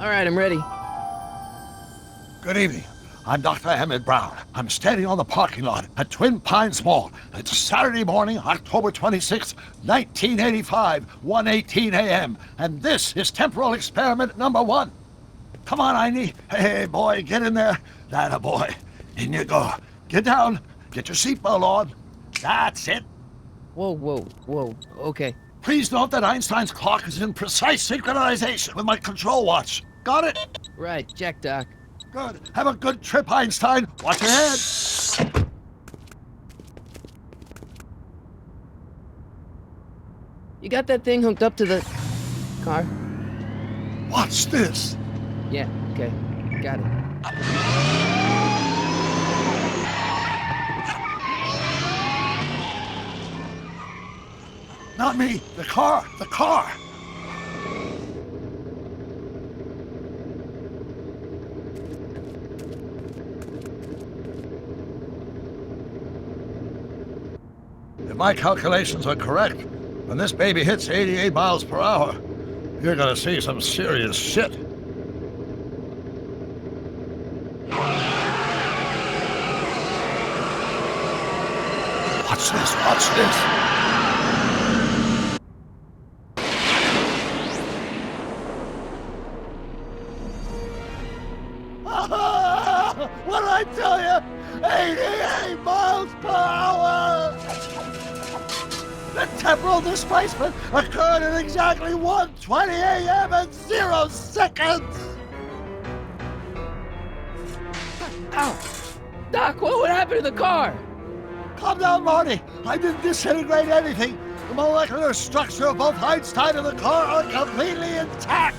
All right, I'm ready. Good evening. I'm Dr. Brown. I'm standing on the parking lot at Twin Pines Mall. It's Saturday morning, October 26th, 1985, 1:18 a.m. And this is temporal experiment number 1. Come on, Einie. Hey, boy, get in there. That boy. In you go. Get down. Get your seatbelt on. That's it. Whoa, okay. Please note that Einstein's clock is in precise synchronization with my control watch. Got it? Right, check, Doc. Good. Have a good trip, Einstein. Watch your head. You got that thing hooked up to the car? Watch this. Yeah, okay. Got it. Not me. The car. The car. If my calculations are correct, when this baby hits 88 miles per hour, you're gonna see some serious shit. Watch this, watch this. What did I tell you? 88 miles per hour! The temporal displacement occurred at exactly 1:20 a.m. and 0 seconds! Ow! Doc, what would happen to the car? Calm down, Marty. I didn't disintegrate anything. The molecular structure of both Einstein and the car are completely intact.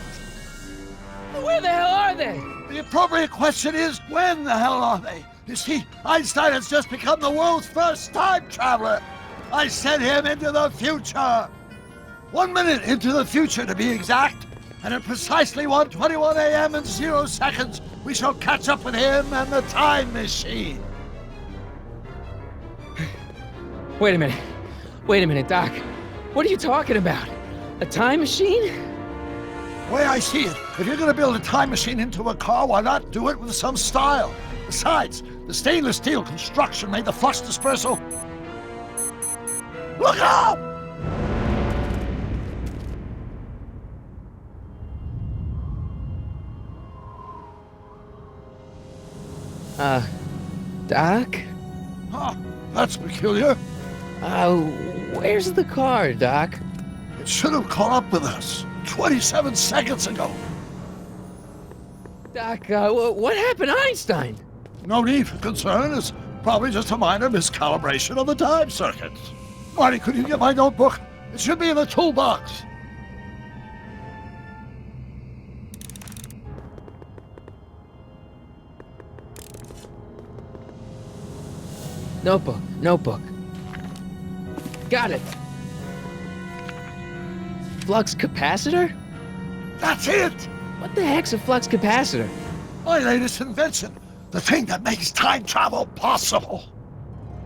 Where the hell are they? The appropriate question is, when the hell are they? You see, Einstein has just become the world's first time traveler. I sent him into the future. 1 minute into the future, to be exact. And at precisely 1:21 a.m. and 0 seconds, we shall catch up with him and the time machine. Wait a minute, Doc. What are you talking about? A time machine? The way I see it, if you're going to build a time machine into a car, why not do it with some style? Besides, the stainless steel construction made the flux dispersal. Look out! Doc? Huh, that's peculiar. Where's the car, Doc? It should have caught up with us 27 seconds ago. Doc, what happened to Einstein? No need for concern. It's probably just a minor miscalibration of the time circuits. Marty, could you get my notebook? It should be in the toolbox. Notebook. Got it. Flux capacitor? That's it! What the heck's a flux capacitor? My latest invention. The thing that makes time travel possible.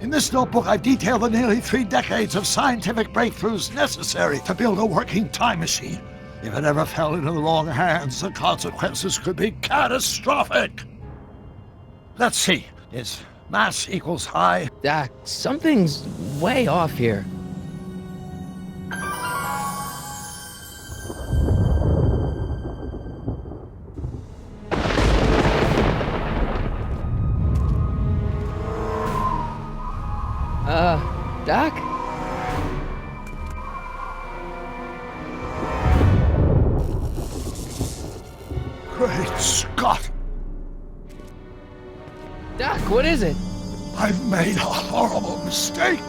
In this notebook, I've detailed the nearly 3 decades of scientific breakthroughs necessary to build a working time machine. If it ever fell into the wrong hands, the consequences could be catastrophic. Let's see. Is mass equals I? Doc, something's way off here. Doc? Great Scott! Doc, what is it? I've made a horrible mistake!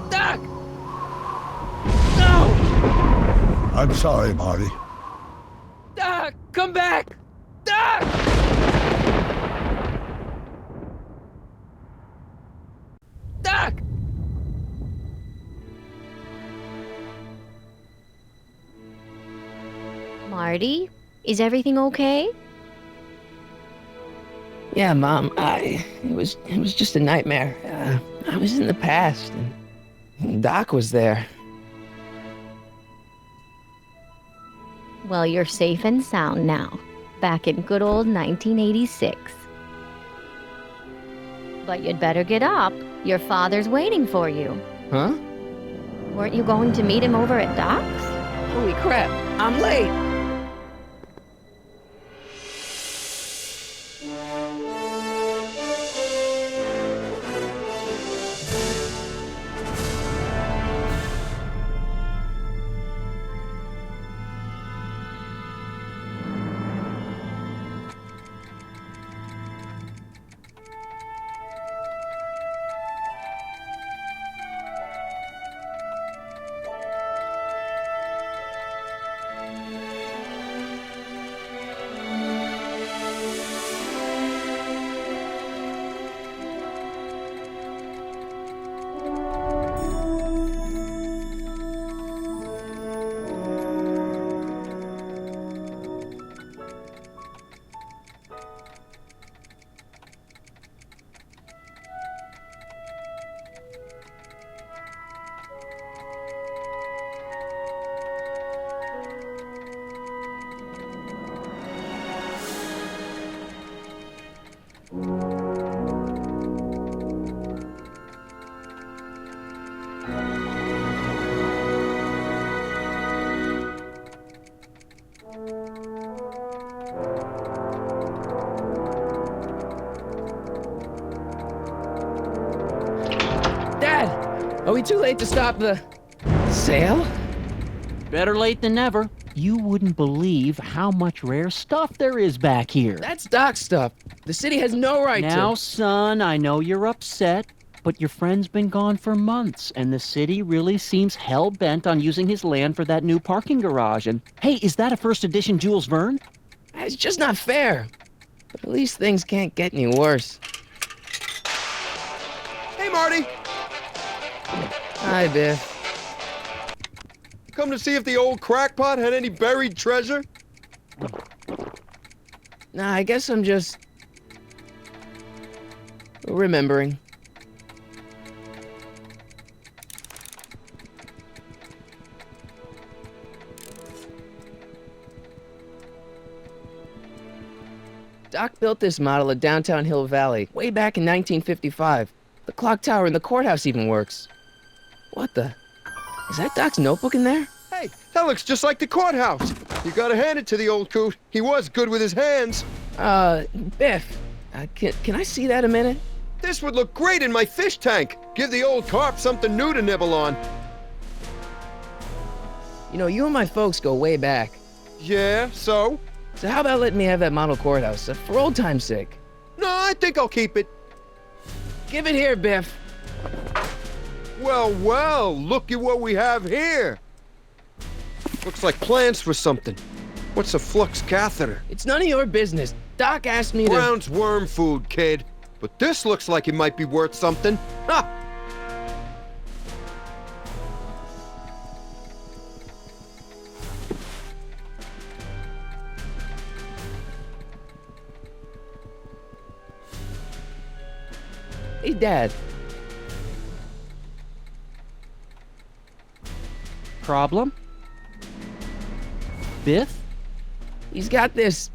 Doc! No! I'm sorry, Marty. Doc, come back! Doc! Doc! Marty, is everything okay? Yeah, Mom, it was just a nightmare. I was in the past, and Doc was there. Well, you're safe and sound now, back in good old 1986. But you'd better get up. Your father's waiting for you. Huh? Weren't you going to meet him over at Doc's? Holy crap, I'm late! Are we too late to stop the sale? Better late than never. You wouldn't believe how much rare stuff there is back here. That's Doc's stuff. The city has no right to... Now, son, I know you're upset, but your friend's been gone for months, and the city really seems hell-bent on using his land for that new parking garage. And, hey, is that a first edition Jules Verne? It's just not fair. But at least things can't get any worse. Hey, Marty! Hi, Biff. Come to see if the old crackpot had any buried treasure? Nah, I guess I'm just... remembering. Doc built this model of downtown Hill Valley way back in 1955. The clock tower in the courthouse even works. What the? Is that Doc's notebook in there? Hey, that looks just like the courthouse. You gotta hand it to the old coot. He was good with his hands. Biff, can I see that a minute? This would look great in my fish tank. Give the old carp something new to nibble on. You know, you and my folks go way back. Yeah, so? So how about letting me have that model courthouse, for old time's sake? No, I think I'll keep it. Give it here, Biff. Well, well, look at what we have here. Looks like plans for something. What's a flux catheter? It's none of your business. Doc asked me to... Brown's worm food, kid. But this looks like it might be worth something. Ha! Hey, Dad. Problem? Biff? He's got this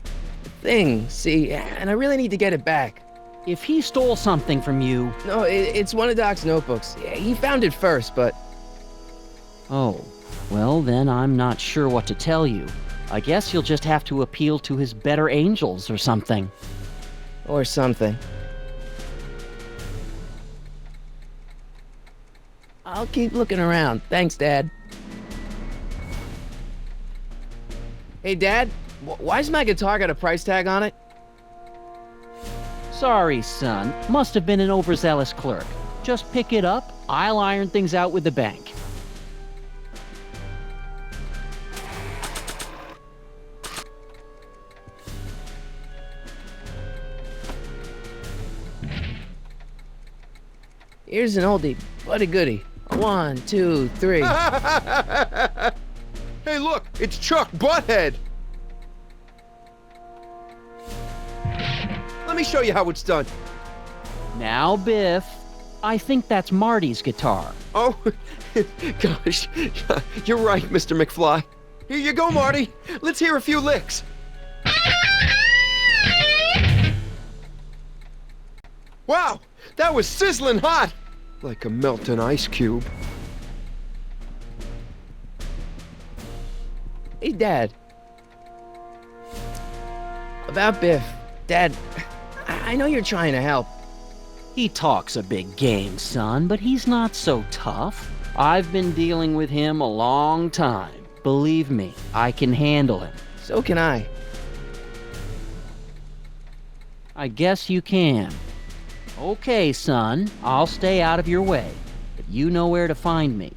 thing, see, and I really need to get it back. If he stole something from you... No, it's one of Doc's notebooks. Yeah, he found it first, but... Oh, well then I'm not sure what to tell you. I guess you'll just have to appeal to his better angels or something. Or something. I'll keep looking around. Thanks, Dad. Hey, Dad, why's my guitar got a price tag on it? Sorry, son. Must have been an overzealous clerk. Just pick it up. I'll iron things out with the bank. Here's an oldie, but a goodie. 1, 2, 3. Hey, look, it's Chuck Butthead. Let me show you how it's done. Now, Biff, I think that's Marty's guitar. Oh, gosh, you're right, Mr. McFly. Here you go, Marty. Let's hear a few licks. Wow, that was sizzling hot. Like a melting ice cube. Hey, Dad. About Biff. Dad, I know you're trying to help. He talks a big game, son, but he's not so tough. I've been dealing with him a long time. Believe me, I can handle him. So can I. I guess you can. Okay, son, I'll stay out of your way, but you know where to find me.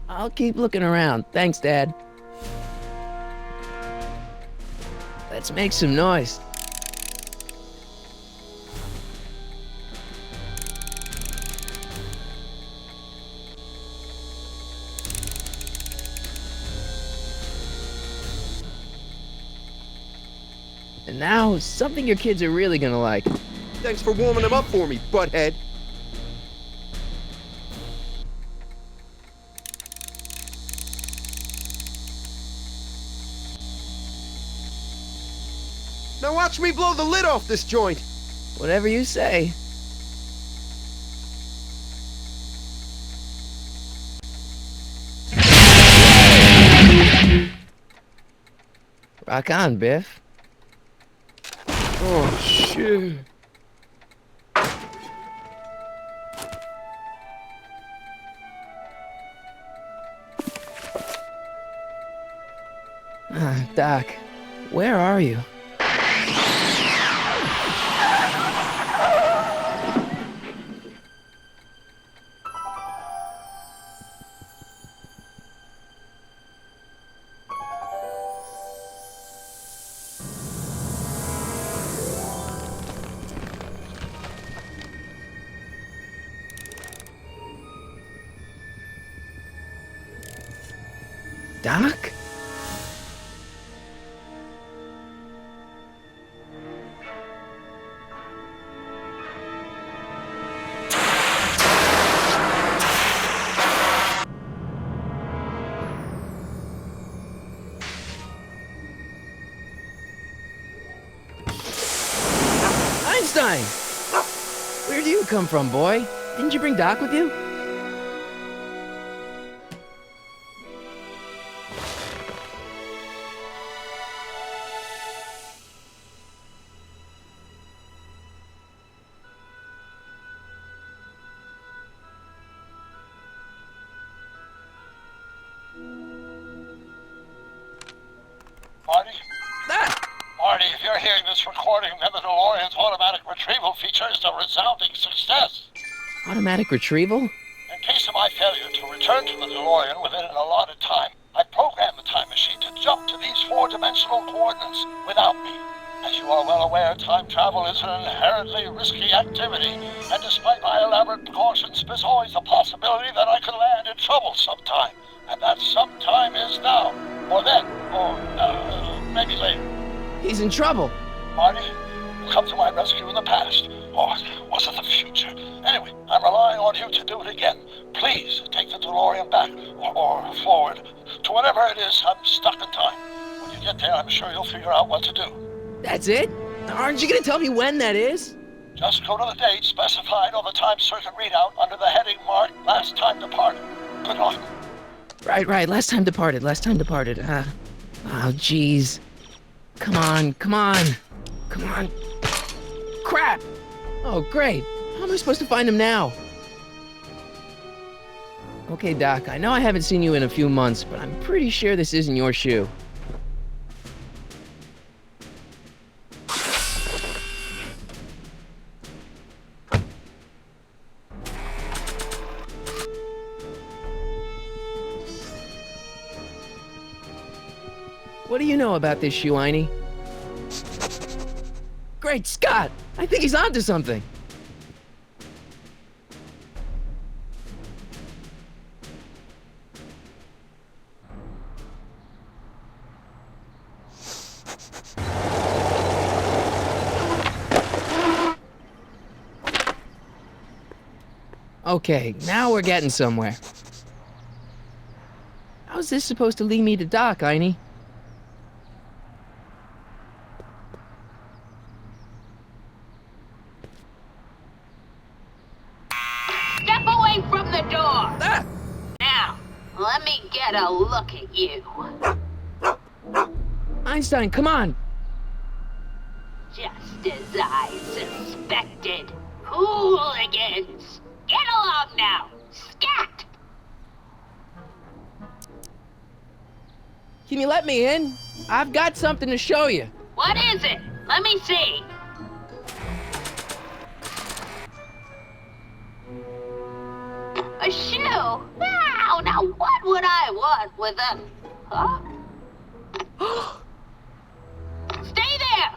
I'll keep looking around. Thanks, Dad. Let's make some noise. And now, something your kids are really gonna like. Thanks for warming them up for me, butthead. Now watch me blow the lid off this joint. Whatever you say. Rock on, Biff. Oh, shit. Doc, where are you? Doc? Einstein! Where do you come from, boy? Didn't you bring Doc with you? Marty? Ah! Marty, if you're hearing this recording, then the DeLorean's automatic retrieval feature is a resounding success. Automatic retrieval? In case of my failure to return to the DeLorean within an allotted time, I programmed the time machine to jump to these four-dimensional coordinates without me. As you are well aware, time travel is an inherently risky activity, and despite my elaborate precautions, there's always the possibility that I could land in trouble sometime. And that sometime is now, or then, or maybe later. He's in trouble. Marty, you come to my rescue in the past, or was it the future? Anyway, I'm relying on you to do it again. Please take the DeLorean back, or forward, to whatever it is I'm stuck in time. When you get there, I'm sure you'll figure out what to do. That's it? Aren't you gonna tell me when that is? Just go to the date specified on the time circuit readout under the heading marked Last Time Departed. Good luck. Right. Last time departed. Oh, jeez. Come on. Crap! Oh, great. How am I supposed to find him now? Okay, Doc, I know I haven't seen you in a few months, but I'm pretty sure this isn't your shoe. What do you know about this shoe, Einie? Great Scott! I think he's onto something! Okay, now we're getting somewhere. How How's this supposed to lead me to Doc, Einie? Step away from the door! Ah! Now, let me get a look at you. Einstein, come on! Just as I suspected. Hooligans! Get along now! Scat! Can you let me in? I've got something to show you. What is it? Let me see. A shoe? Wow, now what would I want with a... Huh? Stay there!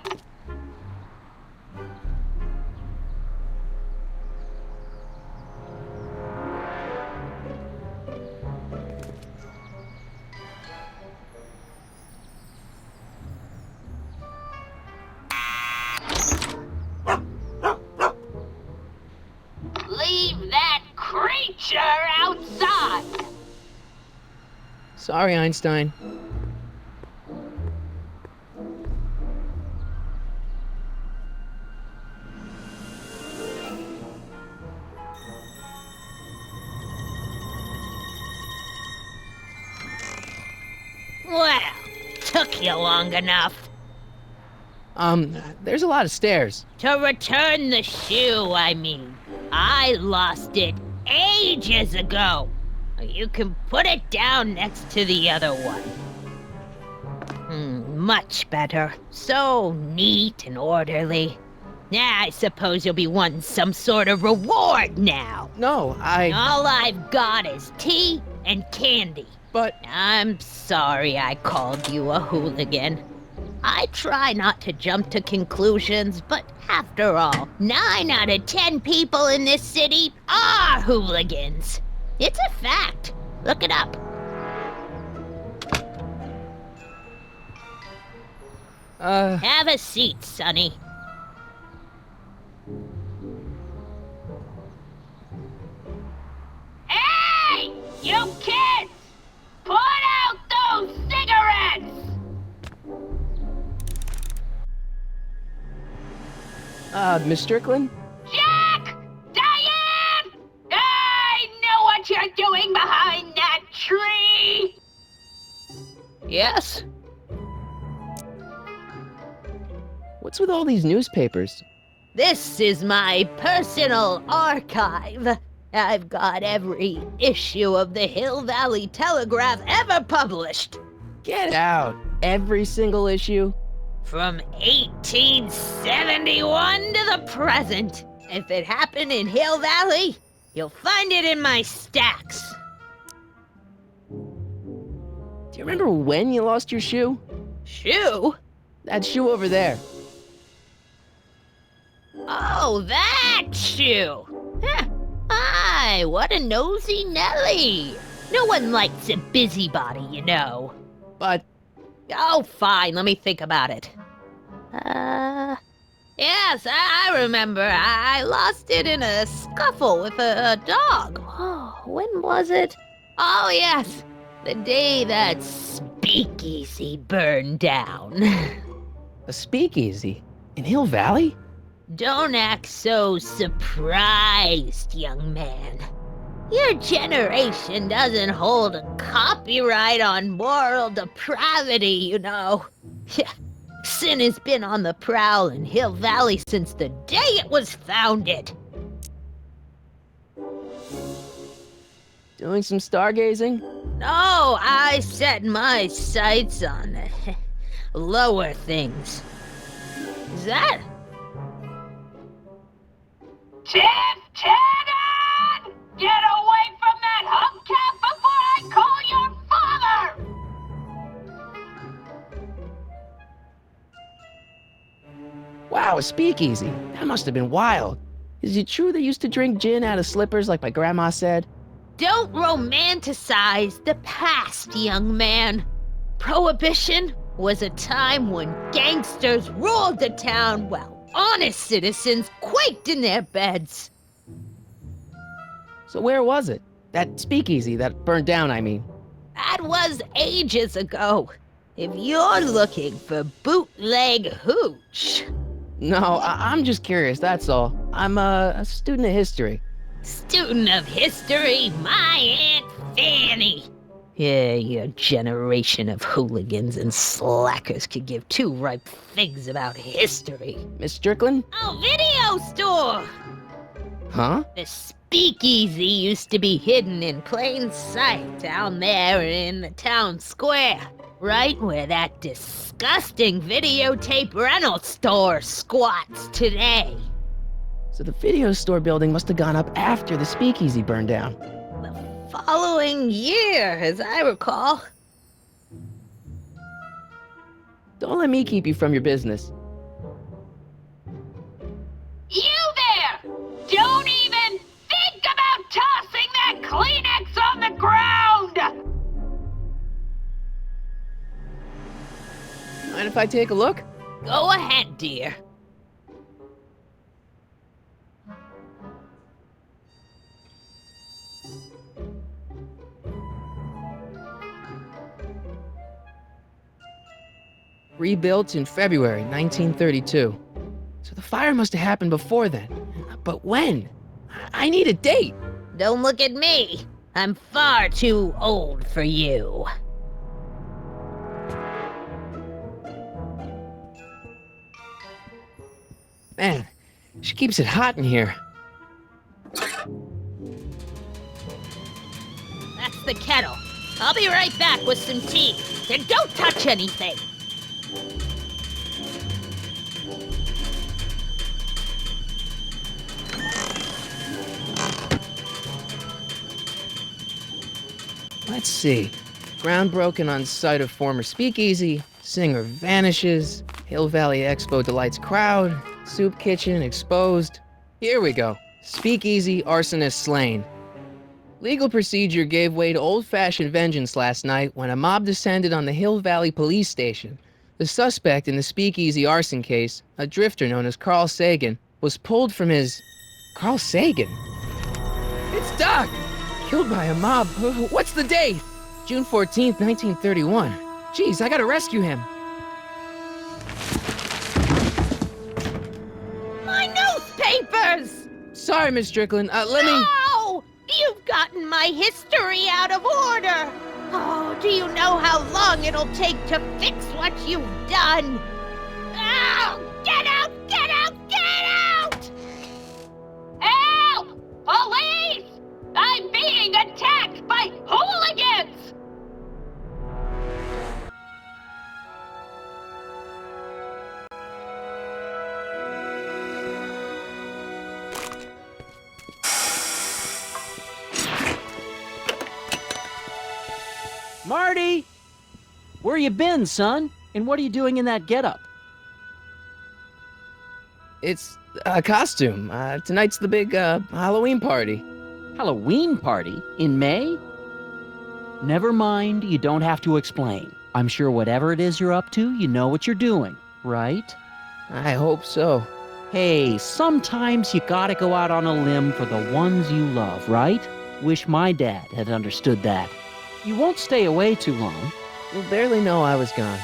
Leave that creature outside! Sorry, Einstein. Well, took you long enough. There's a lot of stairs. To return the shoe, I mean. I lost it ages ago. You can put it down next to the other one. Much better. So neat and orderly. I suppose you'll be wanting some sort of reward now. No, All I've got is tea and candy. But... I'm sorry I called you a hooligan. I try not to jump to conclusions, but after all, 9 out of 10 people in this city are hooligans. It's a fact. Look it up. Have a seat, Sonny. Hey! You kids! Put out those cigarettes! Miss Strickland? Jack! Diane! I know what you're doing behind that tree! Yes? What's with all these newspapers? This is my personal archive. I've got every issue of the Hill Valley Telegraph ever published. Get out. Every single issue? From 1871 to the present. If it happened in Hill Valley, you'll find it in my stacks. Do you remember when you lost your shoe? Shoe? That shoe over there. Oh, that shoe! Huh. Hi, what a nosy Nelly! No one likes a busybody, you know. But... Oh, fine, let me think about it. Yes, I remember. I lost it in a scuffle with a dog. Oh, when was it? Oh, yes, the day that speakeasy burned down. A speakeasy? In Hill Valley? Don't act so surprised, young man. Your generation doesn't hold a copyright on moral depravity, you know. Sin has been on the prowl in Hill Valley since the day it was founded. Doing some stargazing? No, I set my sights on lower things. Is that... Tiff-Tannen! Get away from that hubcap before I call your father! Wow, a speakeasy. That must have been wild. Is it true they used to drink gin out of slippers like my grandma said? Don't romanticize the past, young man. Prohibition was a time when gangsters ruled the town while honest citizens quaked in their beds. So where was it? That speakeasy that burned down, I mean. That was ages ago. If you're looking for bootleg hooch. No, I'm just curious, that's all. I'm a student of history. Student of history, my Aunt Fanny. Yeah, your generation of hooligans and slackers could give two ripe figs about history. Miss Strickland? Oh, video store! Huh? The speakeasy used to be hidden in plain sight down there in the town square, right where that disgusting videotape rental store squats today. So the video store building must have gone up after the speakeasy burned down. The following year, as I recall. Don't let me keep you from your business. You there! Don't even think about tossing that Kleenex on the ground! Mind if I take a look? Go ahead, dear. Rebuilt in February 1932. So the fire must have happened before then. But when? I need a date. Don't look at me. I'm far too old for you. Man, she keeps it hot in here. That's the kettle. I'll be right back with some tea. And don't touch anything. Let's see. Ground broken on site of former speakeasy. Singer vanishes. Hill Valley Expo delights crowd. Soup kitchen exposed. Here we go. Speakeasy arsonist slain. Legal procedure gave way to old-fashioned vengeance last night when a mob descended on the Hill Valley police station. The suspect in the speakeasy arson case, a drifter known as Carl Sagan, was pulled from his... Carl Sagan? It's Doc! Killed by a mob. What's the date? June 14th, 1931. Jeez, I gotta rescue him. My newspapers! Sorry, Miss Strickland. Let me... No! You've gotten my history out of order! Oh, do you know how long it'll take to fix what you've done? Oh, get out! Get out! Get out! Help! Police! I'm being attacked by hooligans! Marty! Where you been, son? And what are you doing in that getup? It's a costume. Tonight's the big, Halloween party. Halloween party? In May? Never mind, you don't have to explain. I'm sure whatever it is you're up to, you know what you're doing, right? I hope so. Hey, sometimes you gotta go out on a limb for the ones you love, right? Wish my dad had understood that. You won't stay away too long. You'll barely know I was gone.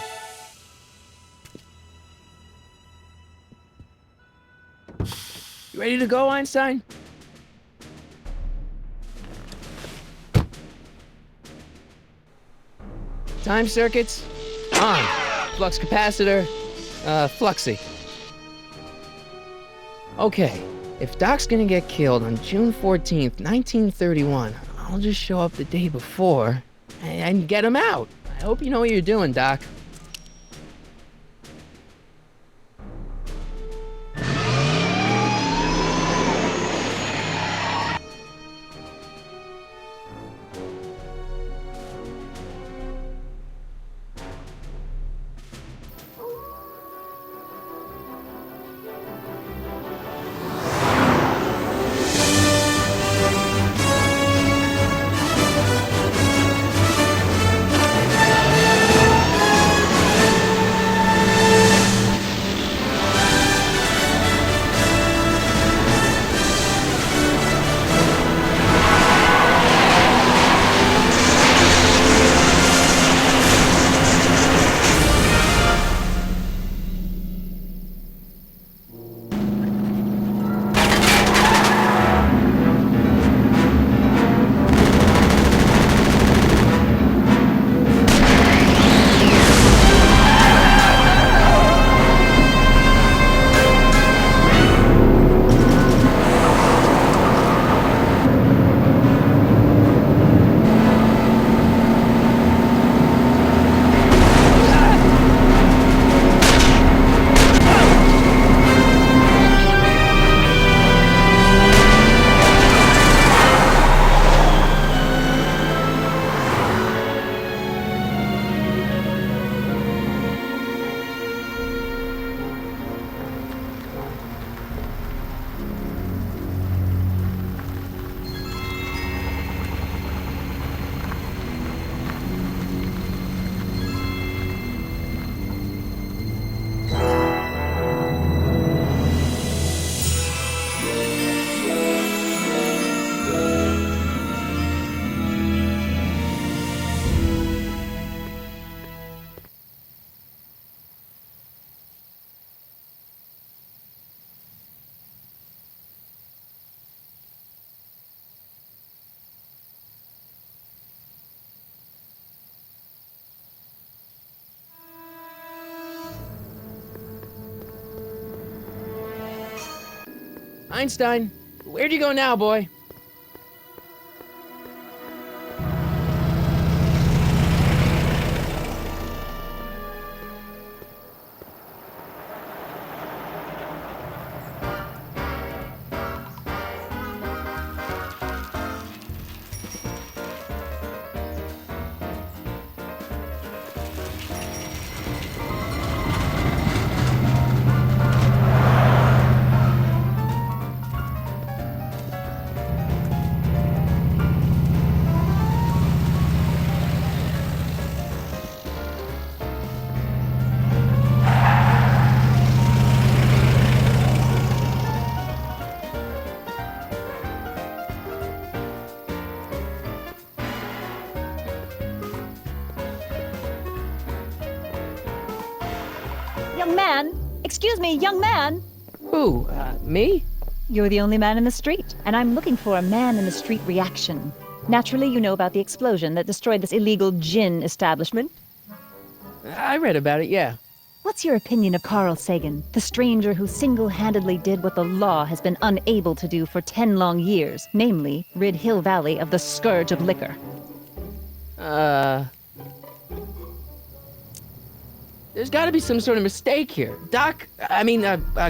You ready to go, Einstein? Time circuits, on. Flux capacitor, fluxy. Okay, if Doc's gonna get killed on June 14th, 1931, I'll just show up the day before and get him out. I hope you know what you're doing, Doc. Einstein, where'd you go now, boy? Young man! Excuse me, young man! Who, me? You're the only man in the street, and I'm looking for a man-in-the-street reaction. Naturally, you know about the explosion that destroyed this illegal gin establishment. I read about it, yeah. What's your opinion of Carl Sagan, the stranger who single-handedly did what the law has been unable to do for 10 long years, namely, rid Hill Valley of the scourge of liquor? There's gotta be some sort of mistake here.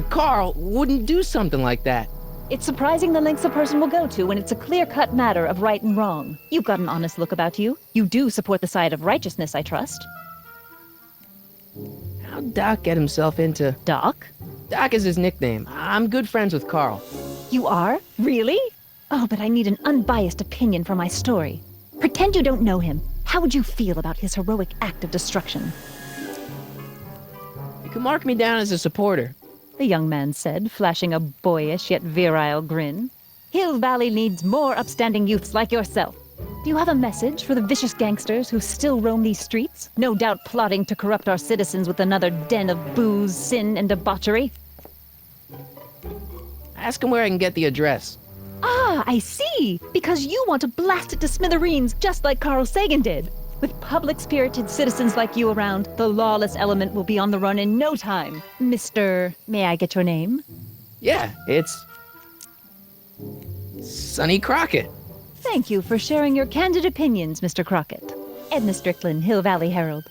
Carl wouldn't do something like that. It's surprising the lengths a person will go to when it's a clear-cut matter of right and wrong. You've got an honest look about you. You do support the side of righteousness, I trust. How'd Doc get himself into... Doc? Doc is his nickname. I'm good friends with Carl. You are? Really? Oh, but I need an unbiased opinion for my story. Pretend you don't know him. How would you feel about his heroic act of destruction? You can mark me down as a supporter. The young man said, flashing a boyish yet virile grin. Hill Valley needs more upstanding youths like yourself. Do you have a message for the vicious gangsters who still roam these streets, no doubt plotting to corrupt our citizens with another den of booze, sin, and debauchery? Ask him where I can get the address. Ah, I see! Because you want to blast it to smithereens, just like Carl Sagan did. With public-spirited citizens like you around, the lawless element will be on the run in no time. Mr. May I get your name? Yeah, it's... Sonny Crockett. Thank you for sharing your candid opinions, Mr. Crockett. Edna Strickland, Hill Valley Herald.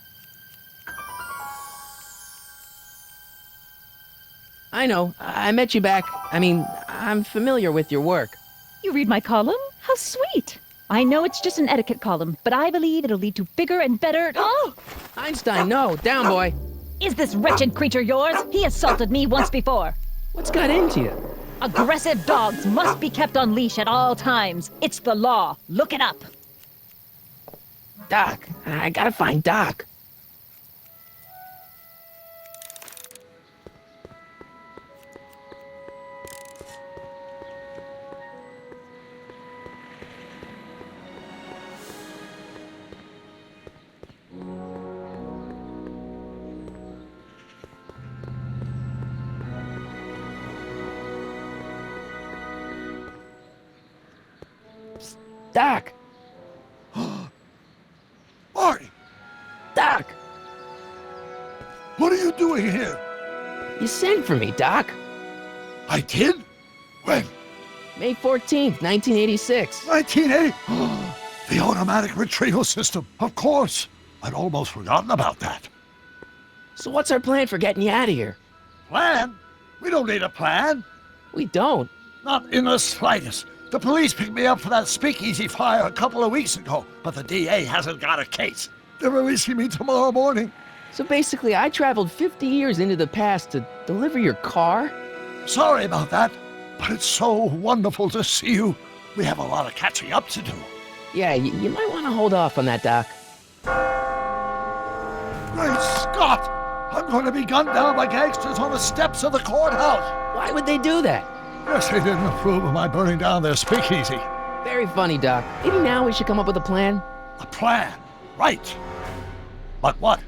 I know. I met you back. I'm familiar with your work. You read my column? How sweet! I know it's just an etiquette column, but I believe it'll lead to bigger and better... Oh! Einstein, no. Down, boy. Is this wretched creature yours? He assaulted me once before. What's got into you? Aggressive dogs must be kept on leash at all times. It's the law. Look it up. Doc. I gotta find Doc. Doc! Marty! Doc! What are you doing here? You sent for me, Doc. I did? When? May 14th, 1986. 1980? The automatic retrieval system, of course. I'd almost forgotten about that. So what's our plan for getting you out of here? Plan? We don't need a plan. We don't. Not in the slightest. The police picked me up for that speakeasy fire a couple of weeks ago, but the DA hasn't got a case. They're releasing me tomorrow morning. So basically, I traveled 50 years into the past to deliver your car? Sorry about that, but it's so wonderful to see you. We have a lot of catching up to do. Yeah, you might want to hold off on that, Doc. Great Scott! I'm going to be gunned down by gangsters on the steps of the courthouse. Why would they do that? Guess they didn't approve of my burning down their speakeasy. Very funny, Doc. Maybe now we should come up with a plan? A plan? Right. But what?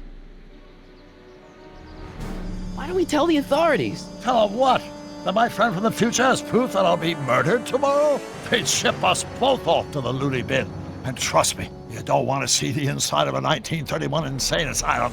Why don't we tell the authorities? Tell them what? That my friend from the future has proof that I'll be murdered tomorrow? They'd ship us both off to the loony bin. And trust me, you don't want to see the inside of a 1931 insane asylum.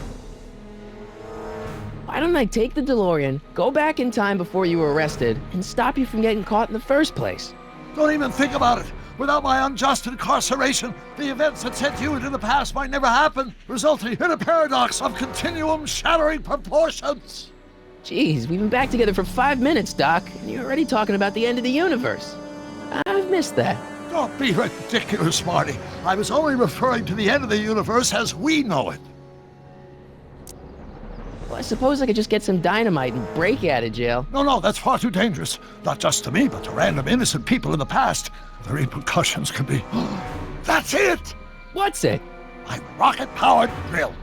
Why don't I take the DeLorean, go back in time before you were arrested, and stop you from getting caught in the first place? Don't even think about it. Without my unjust incarceration, the events that sent you into the past might never happen, resulting in a paradox of continuum-shattering proportions. Jeez, we've been back together for 5 minutes, Doc, and you're already talking about the end of the universe. I've missed that. Don't be ridiculous, Marty. I was only referring to the end of the universe as we know it. Well, I suppose I could just get some dynamite and break you out of jail. No, that's far too dangerous. Not just to me, but to random innocent people in the past. The repercussions could be... That's it! What's it? My rocket-powered drill.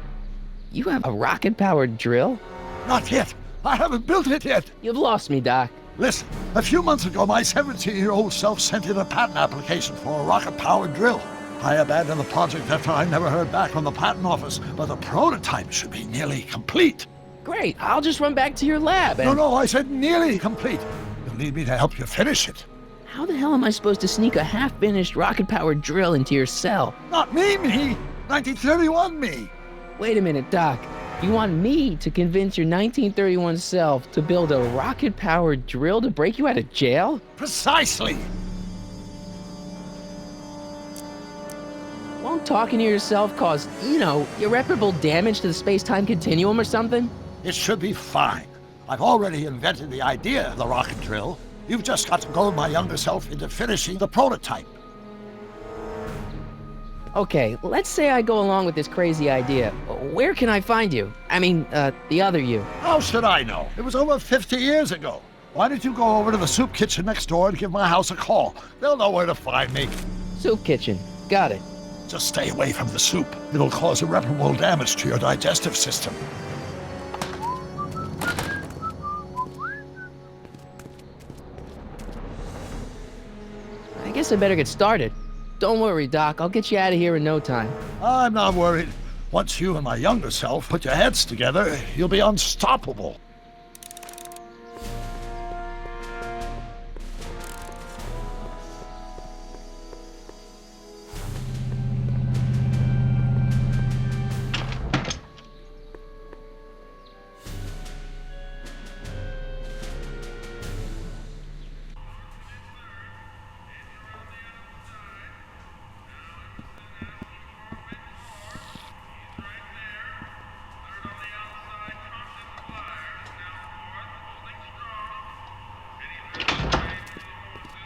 You have a rocket-powered drill? Not yet. I haven't built it yet. You've lost me, Doc. Listen, a few months ago, my 17-year-old self sent in a patent application for a rocket-powered drill. I abandoned the project after I never heard back from the patent office, but the prototype should be nearly complete. Great, I'll just run back to your lab and... No, I said nearly complete. You'll need me to help you finish it. How the hell am I supposed to sneak a half-finished rocket-powered drill into your cell? Not me! 1931 me! Wait a minute, Doc. You want me to convince your 1931 self to build a rocket-powered drill to break you out of jail? Precisely! Won't talking to yourself cause, irreparable damage to the space-time continuum or something? It should be fine. I've already invented the idea of the rocket drill. You've just got to goad my younger self into finishing the prototype. Okay, let's say I go along with this crazy idea. Where can I find you? I mean, the other you. How should I know? It was over 50 years ago. Why don't you go over to the soup kitchen next door and give my house a call? They'll know where to find me. Soup kitchen. Got it. Just stay away from the soup. It'll cause irreparable damage to your digestive system. I guess I better get started. Don't worry, Doc. I'll get you out of here in no time. I'm not worried. Once you and my younger self put your heads together, you'll be unstoppable.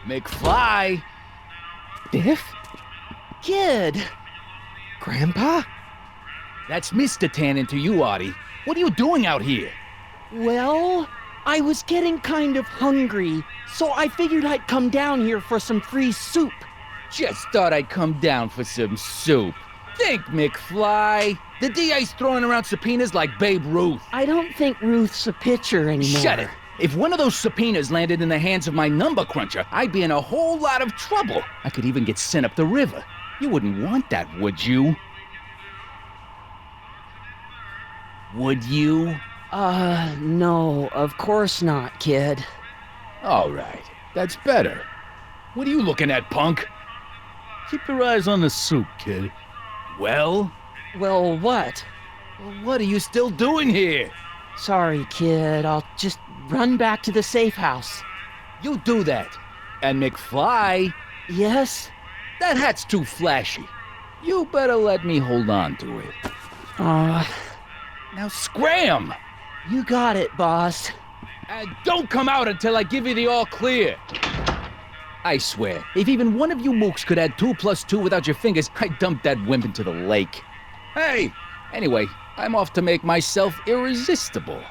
McFly! Biff? Kid! Grandpa? That's Mr. Tannen to you, Artie. What are you doing out here? Well, I was getting kind of hungry, so I figured I'd come down here for some free soup. Just thought I'd come down for some soup. Think, McFly. The DA's throwing around subpoenas like Babe Ruth. I don't think Ruth's a pitcher anymore. Shut it! If one of those subpoenas landed in the hands of my number cruncher, I'd be in a whole lot of trouble. I could even get sent up the river. You wouldn't want that, would you? Would you? No, of course not, kid. All right, that's better. What are you looking at, punk? Keep your eyes on the soup, kid. Well? Well, what? What are you still doing here? Sorry, kid. I'll just run back to the safe house. You do that. And McFly, Yes? that hat's too flashy. You better let me hold on to it. Now scram! You got it, boss. And don't come out until I give you the all clear. I swear, if even one of you mooks could add 2 + 2 without your fingers, I'd dump that wimp into the lake. Hey! Anyway, I'm off to make myself irresistible.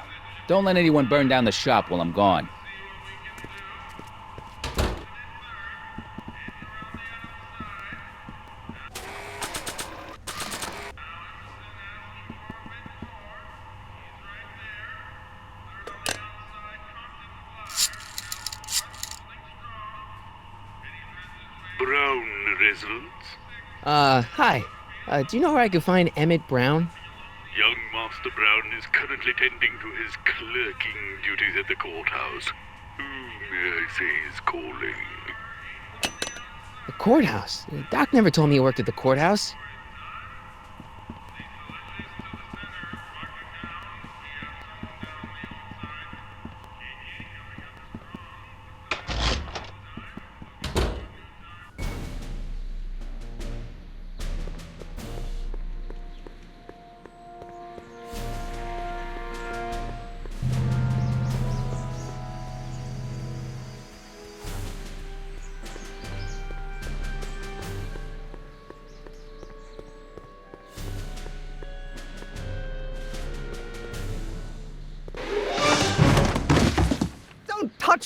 Don't let anyone burn down the shop while I'm gone. Brown residence? Hi. Do you know where I can find Emmett Brown? Young Master Brown is currently tending to his clerking duties at the courthouse. Who may I say is calling? The courthouse? Doc never told me he worked at the courthouse.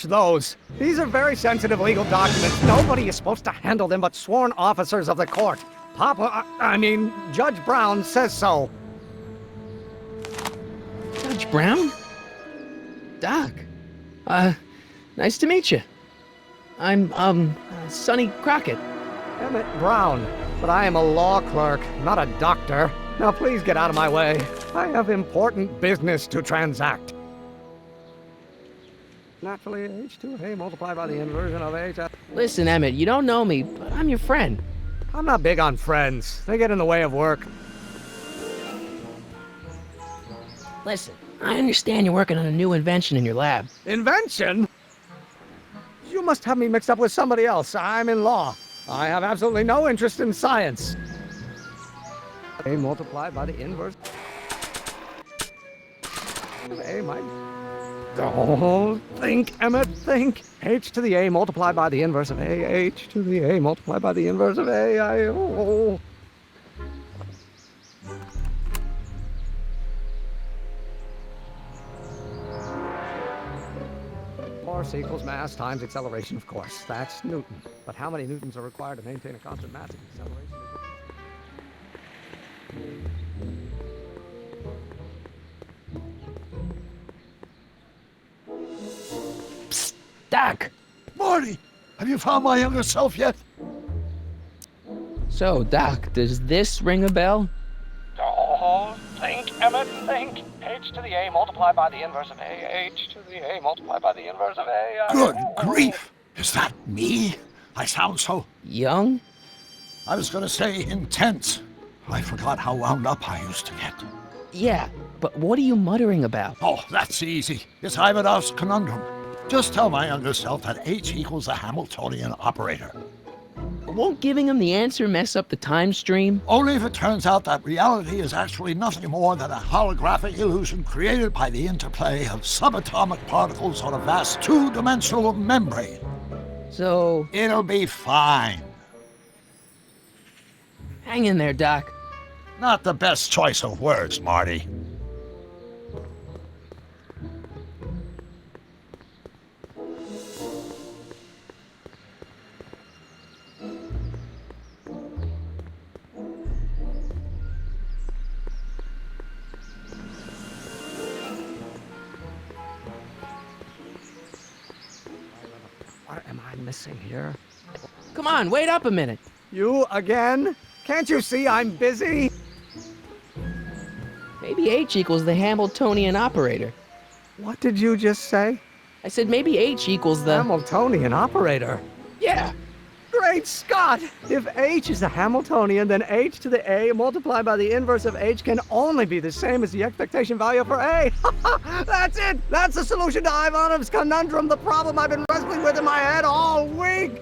watch those. These are very sensitive legal documents. Nobody is supposed to handle them but sworn officers of the court. Judge Brown says so. Judge Brown? Doc. Nice to meet you. I'm, Sonny Crockett. Emmett Brown, but I am a law clerk, not a doctor. Now please get out of my way. I have important business to transact. Naturally, H2A multiplied by the inversion of H. Listen, Emmett, you don't know me, but I'm your friend. I'm not big on friends. They get in the way of work. Listen, I understand you're working on a new invention in your lab. Invention? You must have me mixed up with somebody else. I'm in law. I have absolutely no interest in science. A multiplied by the inverse of A might... Don't think, Emmett, think. H to the A multiplied by the inverse of A. H to the A multiplied by the inverse of A. Force equals mass times acceleration, of course. That's Newton. But how many newtons are required to maintain a constant mass and acceleration? Psst, Doc! Marty, have you found my younger self yet? So, Doc, does this ring a bell? Oh, think, Emmett, think. H to the A multiplied by the inverse of A. H to the A multiplied by the inverse of A. Good grief! Is that me? I sound so... Young? I was gonna say intense. I forgot how wound up I used to get. Yeah, but what are you muttering about? Oh, that's easy. It's Ivanhoe's conundrum. Just tell my younger self that H equals a Hamiltonian operator. Won't giving him the answer mess up the time stream? Only if it turns out that reality is actually nothing more than a holographic illusion created by the interplay of subatomic particles on a vast two-dimensional membrane. So... It'll be fine. Hang in there, Doc. Not the best choice of words, Marty. What am I missing here? Come on, wait up a minute. You again? Can't you see I'm busy? Maybe H equals the Hamiltonian operator. What did you just say? I said maybe H equals the... Hamiltonian operator? Yeah. Great Scott! If H is a Hamiltonian, then H to the A multiplied by the inverse of H can only be the same as the expectation value for A. That's it! That's the solution to Ivanov's conundrum, the problem I've been wrestling with in my head all week!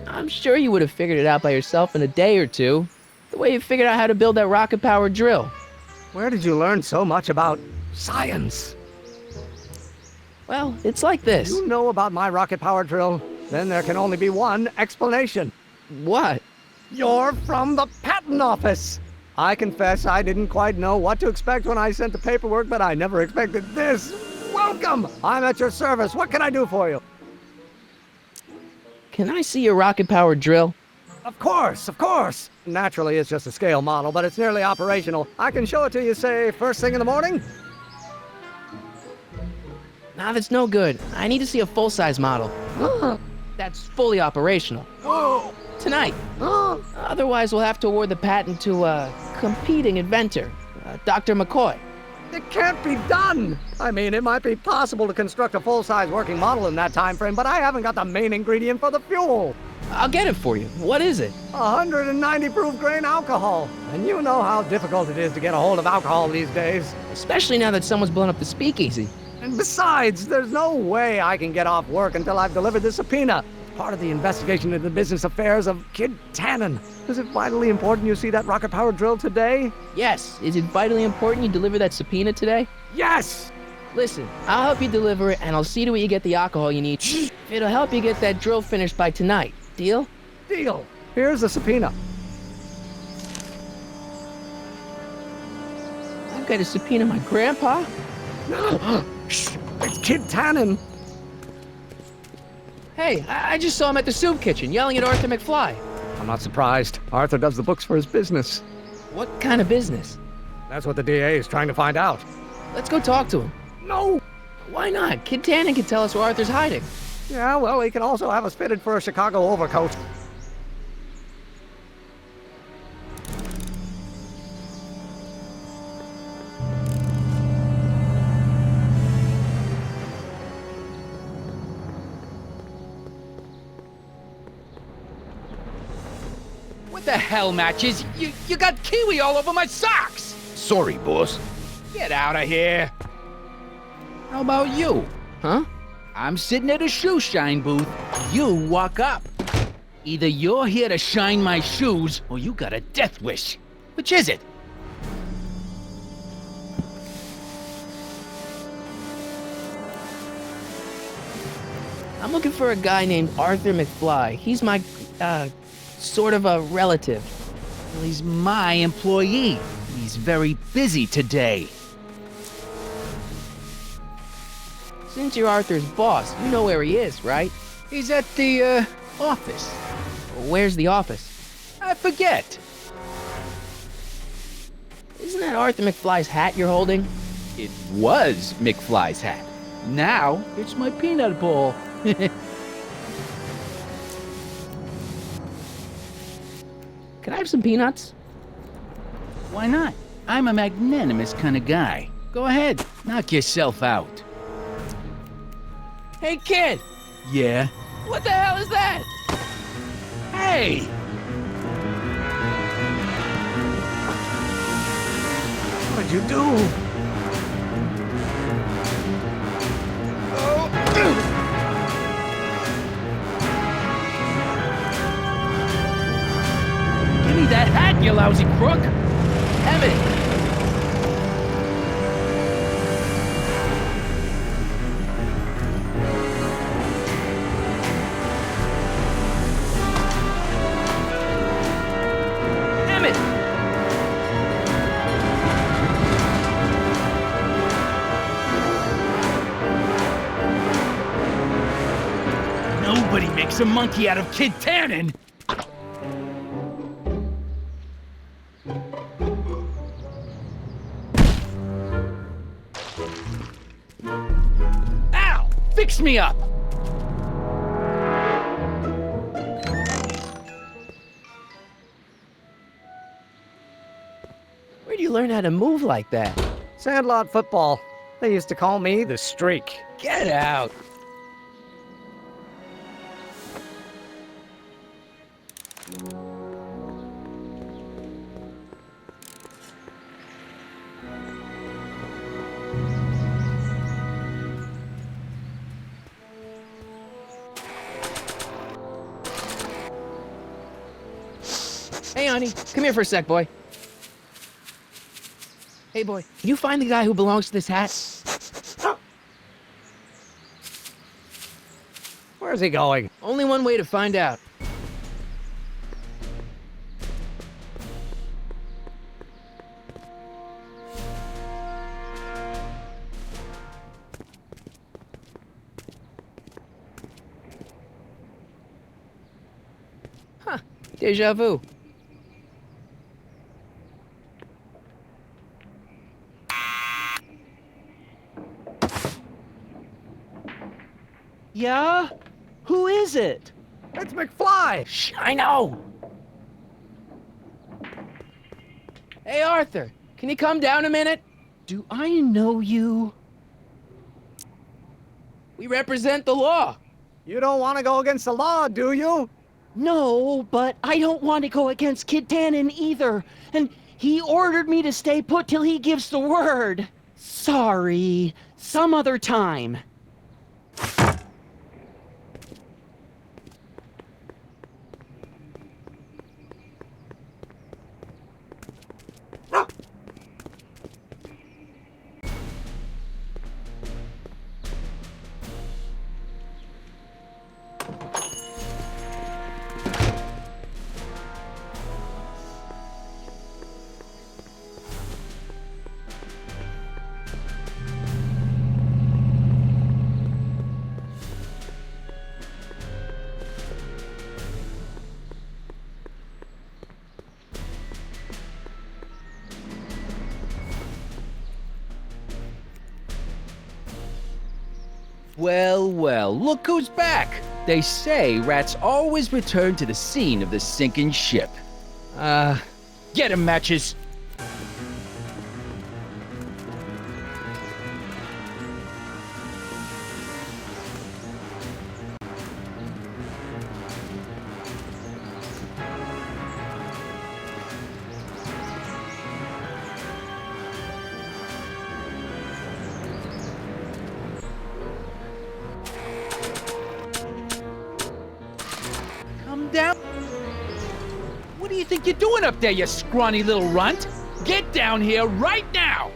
I'm sure you would have figured it out by yourself in a day or two. The way you figured out how to build that rocket-powered drill. Where did you learn so much about science? Well, it's like this. You know about my rocket-powered drill? Then there can only be one explanation. What? You're from the patent office. I confess I didn't quite know what to expect when I sent the paperwork, but I never expected this. Welcome! I'm at your service. What can I do for you? Can I see your rocket-powered drill? Of course, of course. Naturally, it's just a scale model, but it's nearly operational. I can show it to you, say, first thing in the morning? Nah, that's no good. I need to see a full-size model. That's fully operational. Tonight. Otherwise, we'll have to award the patent to a competing inventor, Dr. McCoy. It can't be done! I mean, it might be possible to construct a full-size working model in that time frame, but I haven't got the main ingredient for the fuel. I'll get it for you. What is it? 190 proof grain alcohol. And you know how difficult it is to get a hold of alcohol these days. Especially now that someone's blown up the speakeasy. And besides, there's no way I can get off work until I've delivered this subpoena. Part of the investigation into the business affairs of Kid Tannen. Is it vitally important you see that rocket-powered drill today? Yes. Is it vitally important you deliver that subpoena today? Yes! Listen, I'll help you deliver it, and I'll see to it you get the alcohol you need. It'll help you get that drill finished by tonight. Deal? Deal. Here's the subpoena. I've got to subpoena my grandpa? Shh! It's Kid Tannen. Hey, I just saw him at the soup kitchen yelling at Arthur McFly. I'm not surprised. Arthur does the books for his business. What kind of business? That's what the DA is trying to find out. Let's go talk to him. No! Why not? Kid Tannen can tell us where Arthur's hiding. Yeah, well, he can also have us fitted for a Chicago overcoat. What the hell, Matches? You got kiwi all over my socks! Sorry, boss. Get out of here. How about you? Huh? I'm sitting at a shoe shine booth. You walk up. Either you're here to shine my shoes, or you got a death wish. Which is it? I'm looking for a guy named Arthur McFly. He's my, sort of a relative. Well, he's my employee. He's very busy today. Since you're Arthur's boss, you know where he is, right? He's at the, office. Where's the office? I forget. Isn't that Arthur McFly's hat you're holding? It was McFly's hat. Now, it's my peanut ball. Can I have some peanuts? Why not? I'm a magnanimous kind of guy. Go ahead, knock yourself out. Hey, kid! Yeah? What the hell is that? Hey! What'd you do? Give me that hat, you lousy crook! Emmett! Nobody makes a monkey out of Kid Tannen! Ow! Fix me up! Where'd you learn how to move like that? Sandlot football. They used to call me the Streak. Get out! Hey, honey, come here for a sec, boy. Hey, boy, can you find the guy who belongs to this hat? Where's he going? Only one way to find out. Huh, déjà vu. Yeah? Who is it? It's McFly! Shh, I know! Hey, Arthur, can you come down a minute? Do I know you? We represent the law. You don't want to go against the law, do you? No, but I don't want to go against Kid Tannen either. And he ordered me to stay put till he gives the word. Sorry. Some other time. Well, well, look who's back. They say rats always return to the scene of the sinking ship. Get 'em, Matches. Down. What do you think you're doing up there, you scrawny little runt? Get down here right now!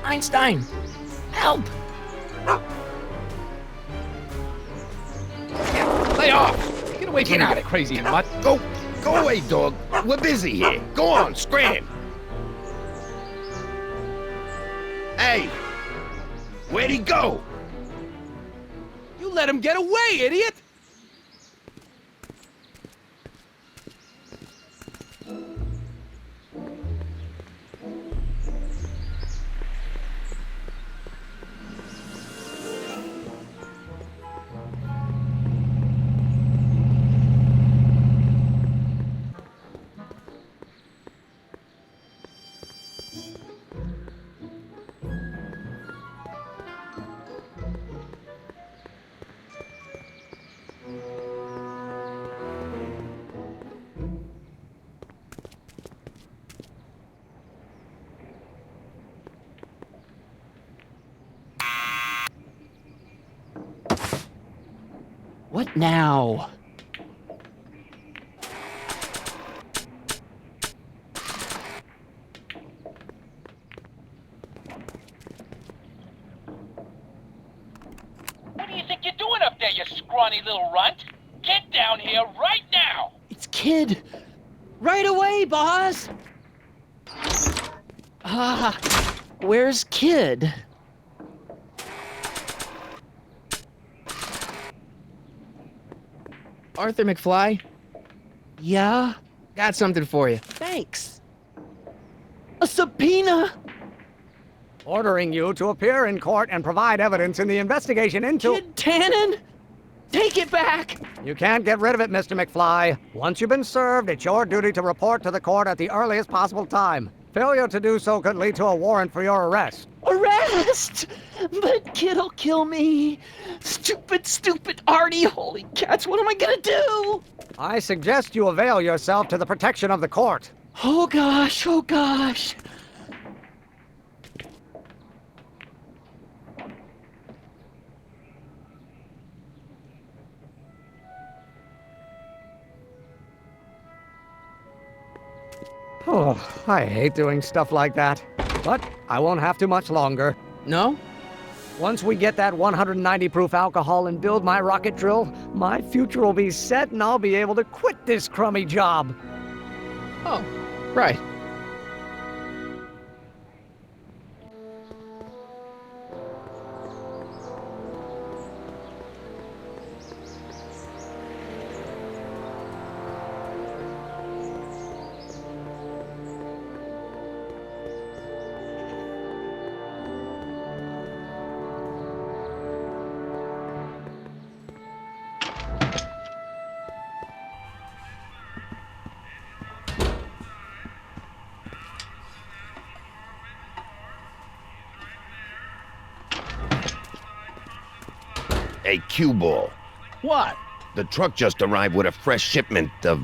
Einstein! Help! Lay off! Get away from me, you crazy mutt! Go away, dog. We're busy here. Go on, scram. Hey, where'd he go? You let him get away, idiot! What now? What do you think you're doing up there, you scrawny little runt? Get down here right now! It's Kid. Right away, boss. Where's Kid? Arthur McFly, Yeah? got something for you. Thanks. A subpoena? Ordering you to appear in court and provide evidence in the investigation into... Kid Tannen? Take it back! You can't get rid of it, Mr. McFly. Once you've been served, it's your duty to report to the court at the earliest possible time. Failure to do so could lead to a warrant for your arrest. Arrest! But Kid'll kill me. Stupid Artie. Holy cats, what am I gonna do? I suggest you avail yourself to the protection of the court. Oh gosh, oh gosh. Oh, I hate doing stuff like that. But I won't have to much longer. No? Once we get that 190 proof alcohol and build my rocket drill, my future will be set and I'll be able to quit this crummy job. Oh, right. Hey, cue ball. What? The truck just arrived with a fresh shipment of,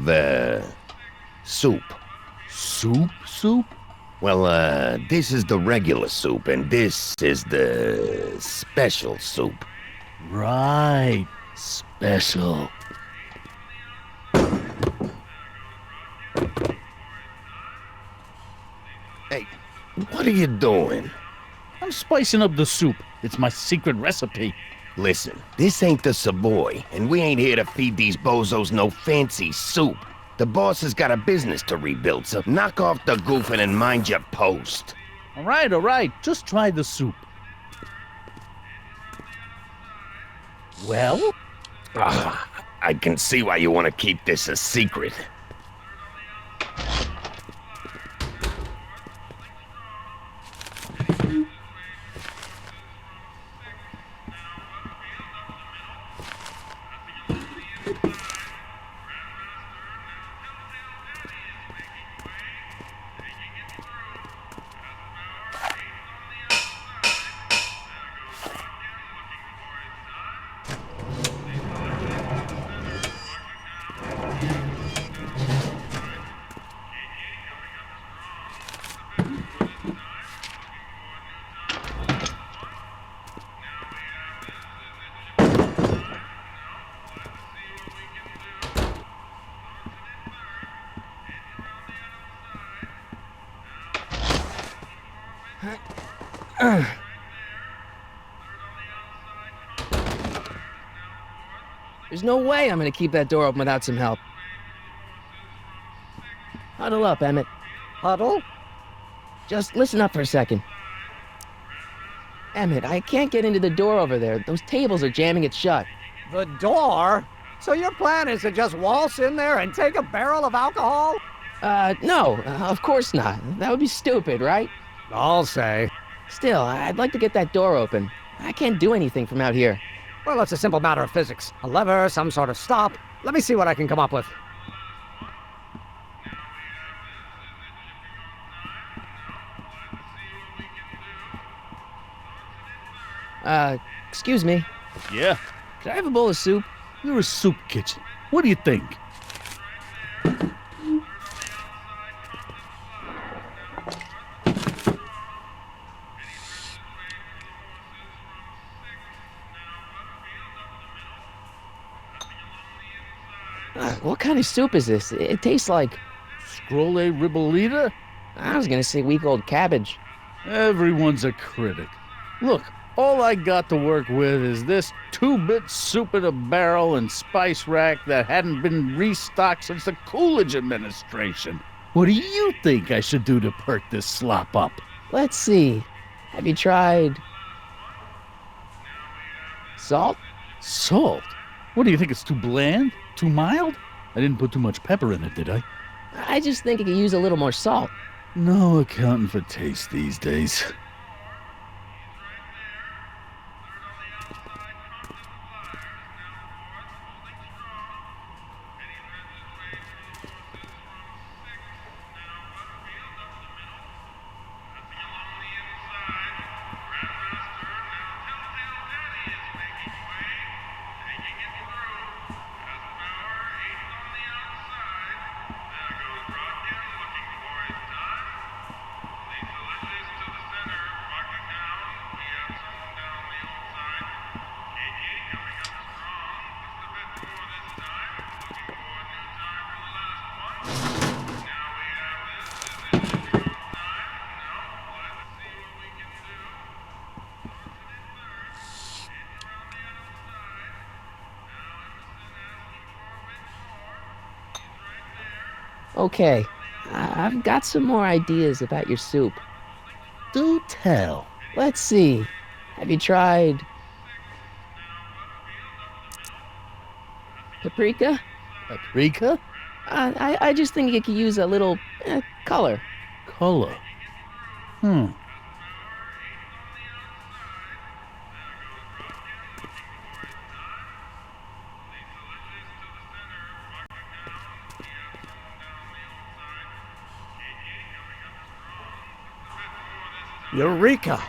soup. Soup? Well, this is the regular soup, and this is the special soup. Right. Special. Hey, what are you doing? I'm spicing up the soup. It's my secret recipe. Listen, this ain't the Savoy, and we ain't here to feed these bozos no fancy soup. The boss has got a business to rebuild, so knock off the goofing and mind your post. All right. Just try the soup. Well? I can see why you want to keep this a secret. There's no way I'm gonna keep that door open without some help. Huddle up, Emmett. Huddle? Just listen up for a second. Emmett, I can't get into the door over there. Those tables are jamming it shut. The door? So your plan is to just waltz in there and take a barrel of alcohol? No, of course not. That would be stupid, right? I'll say. Still, I'd like to get that door open. I can't do anything from out here. Well, it's a simple matter of physics. A lever, some sort of stop. Let me see what I can come up with. Excuse me. Yeah? Could I have a bowl of soup? You're a soup kitchen. What do you think? What kind of soup is this? It tastes like... Scrolle ribollita? I was gonna say week-old cabbage. Everyone's a critic. Look, all I got to work with is this 2-bit soup in a barrel and spice rack that hadn't been restocked since the Coolidge administration. What do you think I should do to perk this slop up? Let's see. Have you tried... salt? Salt? What do you think, it's too bland? Too mild? I didn't put too much pepper in it, did I? I just think it could use a little more salt. No accounting for taste these days. Okay, I've got some more ideas about your soup. Do tell. Let's see. Have you tried... paprika? Paprika? I just think it could use a little color. Color? Eureka!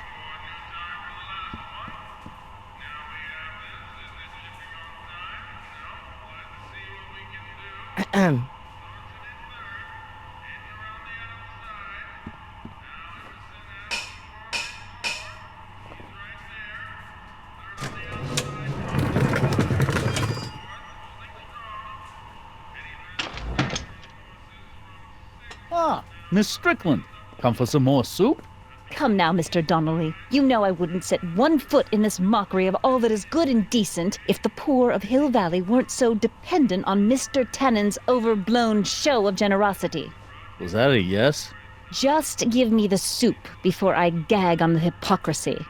Ah, Miss Strickland. Come for some more soup? Come now, Mr. Donnelly. You know I wouldn't set one foot in this mockery of all that is good and decent if the poor of Hill Valley weren't so dependent on Mr. Tennant's overblown show of generosity. Was that a yes? Just give me the soup before I gag on the hypocrisy.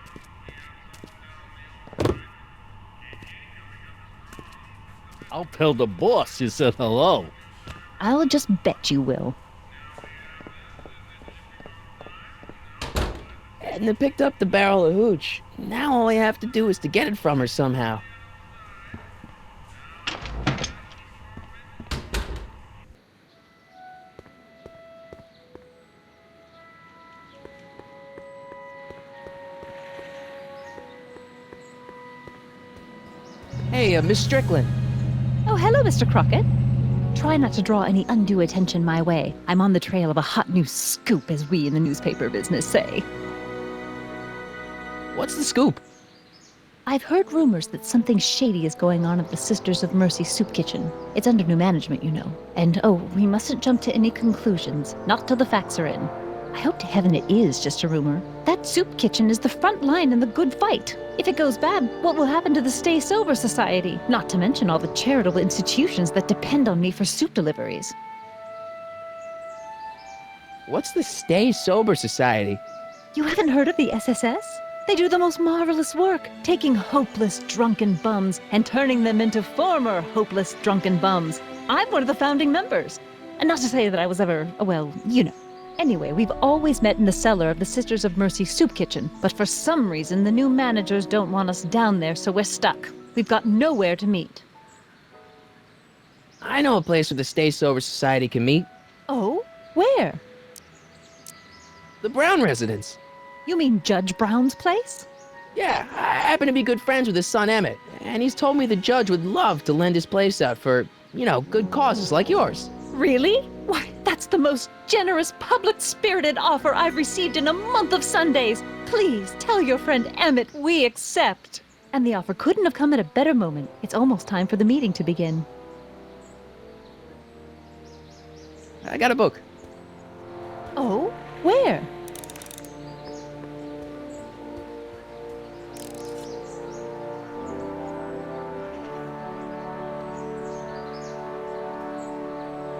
I'll tell the boss you said hello. I'll just bet you will. Edna picked up the barrel of hooch. Now all I have to do is to get it from her somehow. Hey, Miss Strickland. Oh, hello, Mr. Crockett. Try not to draw any undue attention my way. I'm on the trail of a hot new scoop, as we in the newspaper business say. What's the scoop? I've heard rumors that something shady is going on at the Sisters of Mercy soup kitchen. It's under new management, you know. And, oh, we mustn't jump to any conclusions. Not till the facts are in. I hope to heaven it is just a rumor. That soup kitchen is the front line in the good fight. If it goes bad, what will happen to the Stay Sober Society? Not to mention all the charitable institutions that depend on me for soup deliveries. What's the Stay Sober Society? You haven't heard of the SSS? They do the most marvelous work, taking hopeless drunken bums and turning them into former hopeless drunken bums. I'm one of the founding members. And not to say that I was ever, well, you know. Anyway, we've always met in the cellar of the Sisters of Mercy soup kitchen, but for some reason the new managers don't want us down there, so we're stuck. We've got nowhere to meet. I know a place where the Stay Sober Society can meet. Oh? Where? The Brown residence. You mean Judge Brown's place? Yeah, I happen to be good friends with his son Emmett, and he's told me the judge would love to lend his place out for, you know, good causes like yours. Really? Why, that's the most generous, public-spirited offer I've received in a month of Sundays. Please tell your friend Emmett we accept. And the offer couldn't have come at a better moment. It's almost time for the meeting to begin. I got a book. Oh? Where?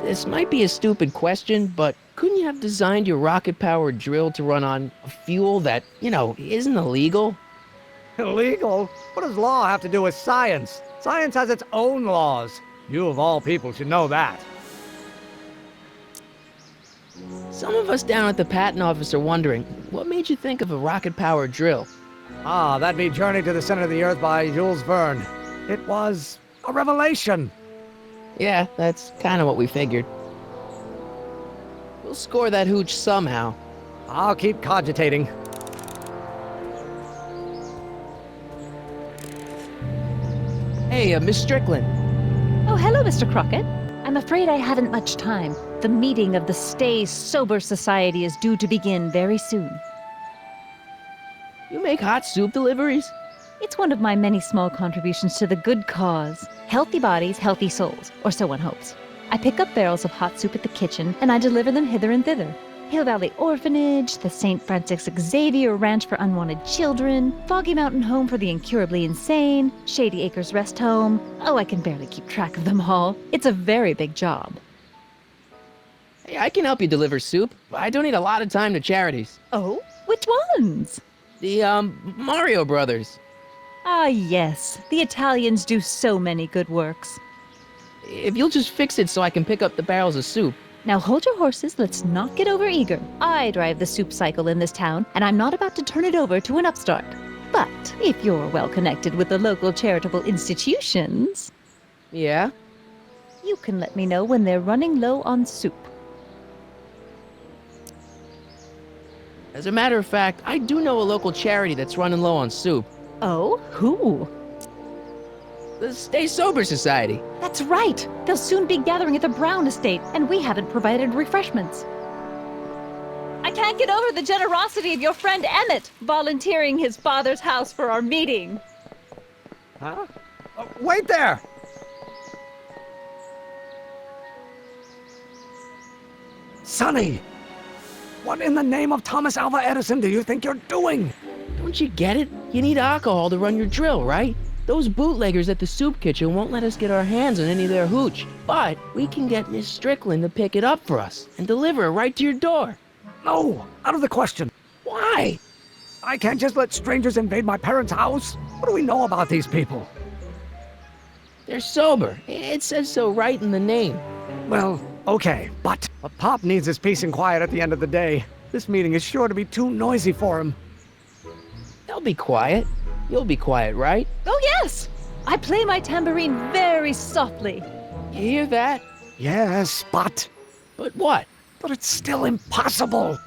This might be a stupid question, but couldn't you have designed your rocket-powered drill to run on a fuel that, you know, isn't illegal? Illegal? What does law have to do with science? Science has its own laws. You of all people should know that. Some of us down at the patent office are wondering, what made you think of a rocket-powered drill? Ah, that'd be Journey to the Center of the Earth by Jules Verne. It was a revelation. Yeah, that's kind of what we figured. We'll score that hooch somehow. I'll keep cogitating. Hey, Miss Strickland. Oh, hello, Mr. Crockett. I'm afraid I haven't much time. The meeting of the Stay Sober Society is due to begin very soon. You make hot soup deliveries? It's one of my many small contributions to the good cause. Healthy bodies, healthy souls, or so one hopes. I pick up barrels of hot soup at the kitchen, and I deliver them hither and thither. Hill Valley Orphanage, the St. Francis Xavier Ranch for Unwanted Children, Foggy Mountain Home for the Incurably Insane, Shady Acres Rest Home. Oh, I can barely keep track of them all. It's a very big job. Hey, I can help you deliver soup. I donate a lot of time to charities. Oh? Which ones? The, Mario Brothers. Ah, yes. The Italians do so many good works. If you'll just fix it so I can pick up the barrels of soup. Now hold your horses, let's not get over-eager. I drive the soup cycle in this town, and I'm not about to turn it over to an upstart. But if you're well connected with the local charitable institutions... Yeah? You can let me know when they're running low on soup. As a matter of fact, I do know a local charity that's running low on soup. Oh? Who? The Stay Sober Society. That's right! They'll soon be gathering at the Brown estate, and we haven't provided refreshments. I can't get over the generosity of your friend Emmett, volunteering his father's house for our meeting. Huh? Wait there! Sonny! What in the name of Thomas Alva Edison do you think you're doing? Don't you get it? You need alcohol to run your drill, right? Those bootleggers at the soup kitchen won't let us get our hands on any of their hooch. But we can get Miss Strickland to pick it up for us and deliver it right to your door. No, out of the question. Why? I can't just let strangers invade my parents' house. What do we know about these people? They're sober. It says so right in the name. Well, okay, but Pop needs his peace and quiet at the end of the day. This meeting is sure to be too noisy for him. They'll be quiet. You'll be quiet, right? Oh, yes! I play my tambourine very softly. You hear that? Yes, but... But what? But it's still impossible.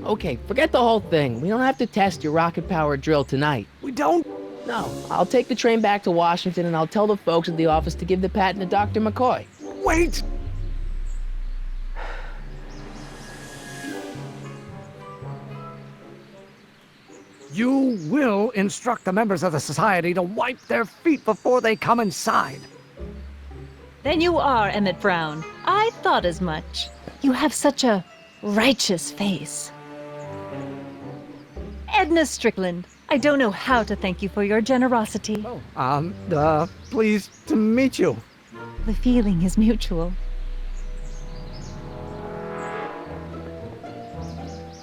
Okay, forget the whole thing. We don't have to test your rocket-powered drill tonight. We don't? No. I'll take the train back to Washington and I'll tell the folks at the office to give the patent to Dr. McCoy. Wait! You will instruct the members of the society to wipe their feet before they come inside. Then you are Emmett Brown. I thought as much. You have such a righteous face. Edna Strickland, I don't know how to thank you for your generosity. Pleased to meet you. The feeling is mutual.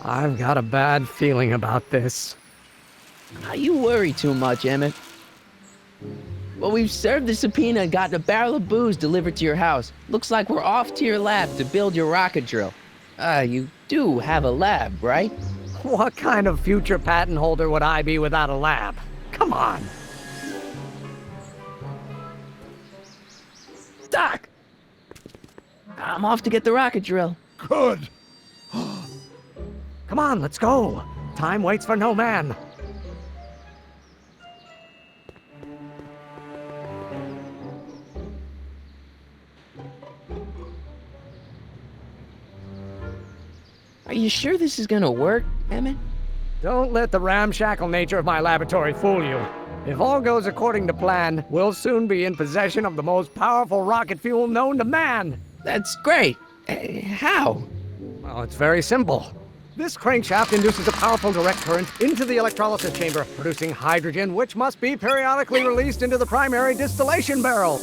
I've got a bad feeling about this. You worry too much, Emmett. Well, we've served the subpoena and gotten a barrel of booze delivered to your house. Looks like we're off to your lab to build your rocket drill. You do have a lab, right? What kind of future patent holder would I be without a lab? Come on. Doc! I'm off to get the rocket drill. Good. Come on, let's go. Time waits for no man. Are you sure this is gonna work, Emmett? Don't let the ramshackle nature of my laboratory fool you. If all goes according to plan, we'll soon be in possession of the most powerful rocket fuel known to man. That's great. How? Well, it's very simple. This crankshaft induces a powerful direct current into the electrolysis chamber, producing hydrogen, which must be periodically released into the primary distillation barrel.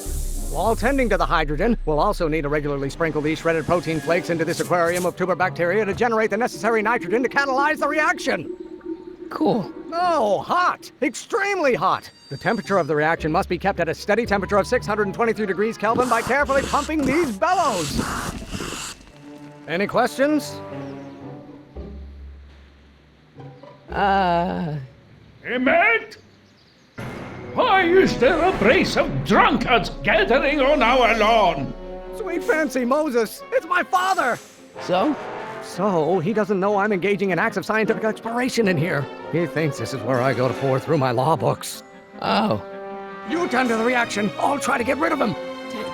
While tending to the hydrogen, we'll also need to regularly sprinkle these shredded protein flakes into this aquarium of tuber bacteria to generate the necessary nitrogen to catalyze the reaction. Cool. No, hot. Extremely hot. The temperature of the reaction must be kept at a steady temperature of 623 degrees Kelvin by carefully pumping these bellows. Any questions? Emmett? Why is there a brace of drunkards gathering on our lawn? Sweet fancy Moses, it's my father! So? So, he doesn't know I'm engaging in acts of scientific exploration in here. He thinks this is where I go to pore through my law books. Oh. You tend to the reaction. I'll try to get rid of him.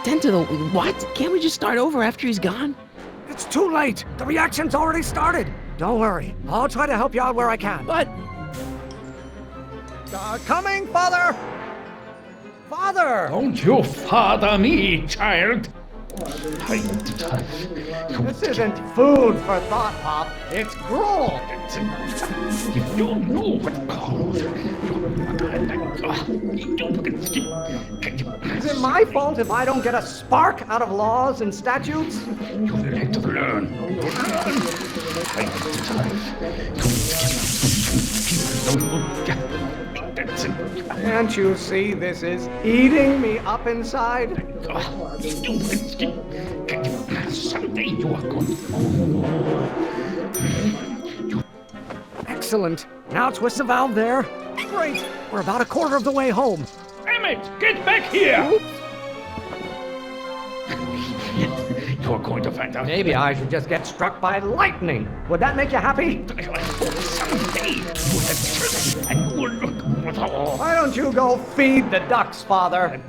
Tend to the what? Can't we just start over after he's gone? It's too late. The reaction's already started. Don't worry. I'll try to help you out where I can. But... coming, Father! Father! Don't you father me, child. This isn't food for thought, Pop. It's gruel. You don't know what Is it my fault if I don't get a spark out of laws and statutes? You will have to learn. Can't you see this is eating me up inside? Someday you are going. Excellent. Now twist the valve there. Great. We're about a quarter of the way home. Emmett, get back here! Oops. You're going to find out. Maybe I should just get struck by lightning. Would that make you happy? Someday you have children and you will look. Why don't you go feed the ducks, Father?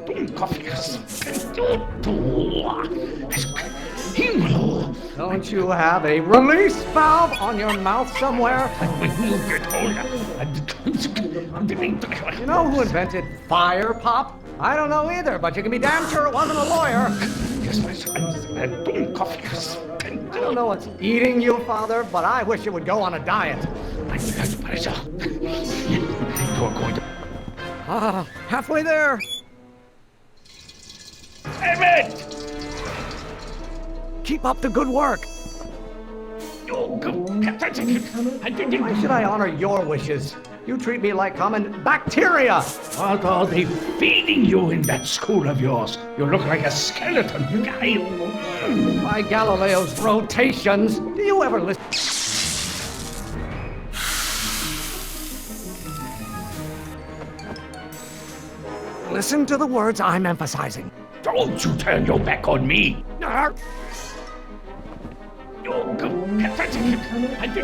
Don't you have a release valve on your mouth somewhere? You know who invented fire, Pop? I don't know either, but you can be damn sure it wasn't a lawyer. I don't know what's eating you, Father, but I wish you would go on a diet. You're going to... Halfway there. Emmett! Keep up the good work. Why should I honor your wishes? You treat me like common bacteria. What are they feeding you in that school of yours? You look like a skeleton. By Galileo's rotations. Do you ever listen? Listen to the words I'm emphasizing. Don't you turn your back on me.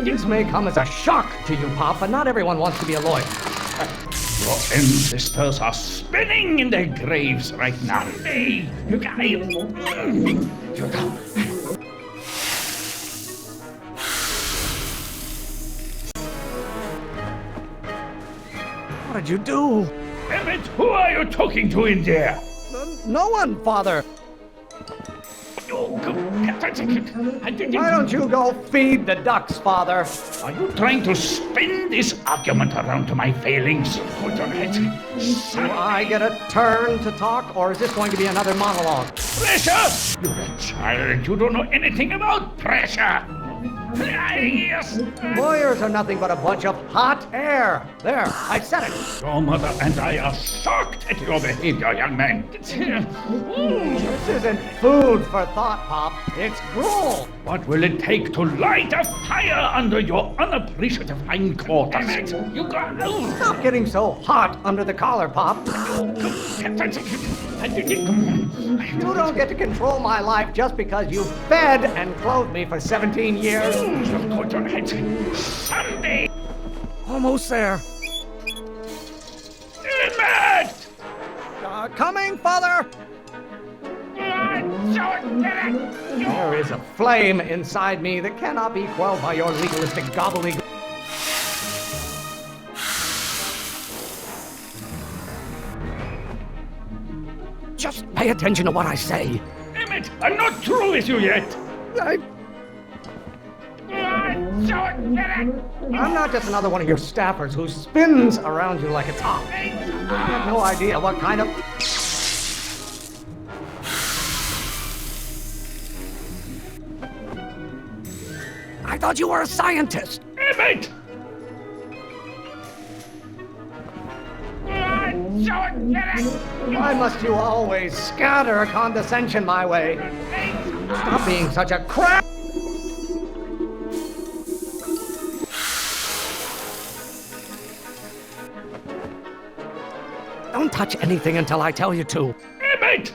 This may come as a shock to you, Pop, but not everyone wants to be a lawyer. Your ancestors are spinning in their graves right now. Hey, you guys. What did you do? Emmett, who are you talking to in there? No one, Father. Why don't you go feed the ducks, Father? Are you trying to spin this argument around to my failings? Hold on, head. Do I get a turn to talk, or is this going to be another monologue? Pressure! You're a child. You don't know anything about pressure. Yes. Lawyers are nothing but a bunch of hot air. There, I said it. Your mother and I are shocked at your behavior, young man. This isn't food for thought, Pop. It's gruel. What will it take to light a fire under your unappreciative hindquarters? You go. Stop getting so hot under the collar, Pop. You don't get to control my life just because you fed and clothed me for 17 years. Put your head. Someday. Almost there. Ébred! Coming, Father! There is a flame inside me that cannot be quelled by your legalistic gobbledygook. Just pay attention to what I say. Damn it! I'm not through with you yet! I'm not just another one of your staffers who spins around you like a top. I have no idea what kind of... I thought you were a scientist. Damn it! Why must you always scatter condescension my way? Stop being such a crap! Don't touch anything until I tell you to. Damn it!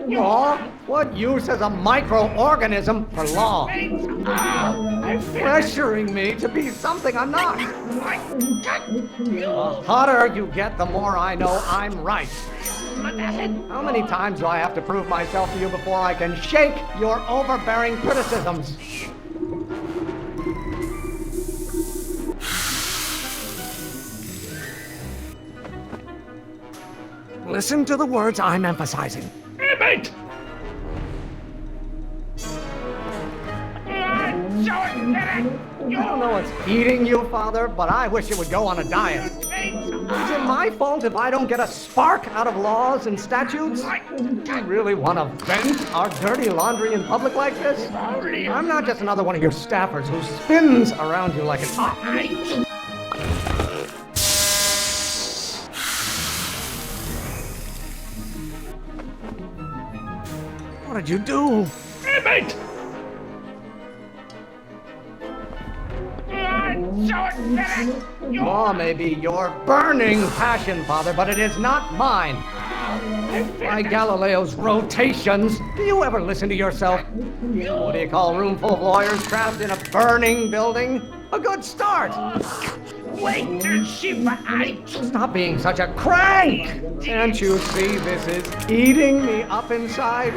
Law? What use has a microorganism for law? Pressuring me to be something I'm not. The hotter you get, the more I know I'm right. How many times do I have to prove myself to you before I can shake your overbearing criticisms? Listen to the words I'm emphasizing. Damn it! I don't know what's eating you, Father, but I wish you would go on a diet. Is it my fault if I don't get a spark out of laws and statutes? Do you really want to vent our dirty laundry in public like this? I'm not just another one of your staffers who spins around you like a top. What did you do? Damn it! Law may be your burning passion, Father, but it is not mine. By Galileo's rotations, do you ever listen to yourself? What do you call a room full of lawyers trapped in a burning building? A good start. Wait till she bites. Stop being such a crank! Can't you see this is eating me up inside?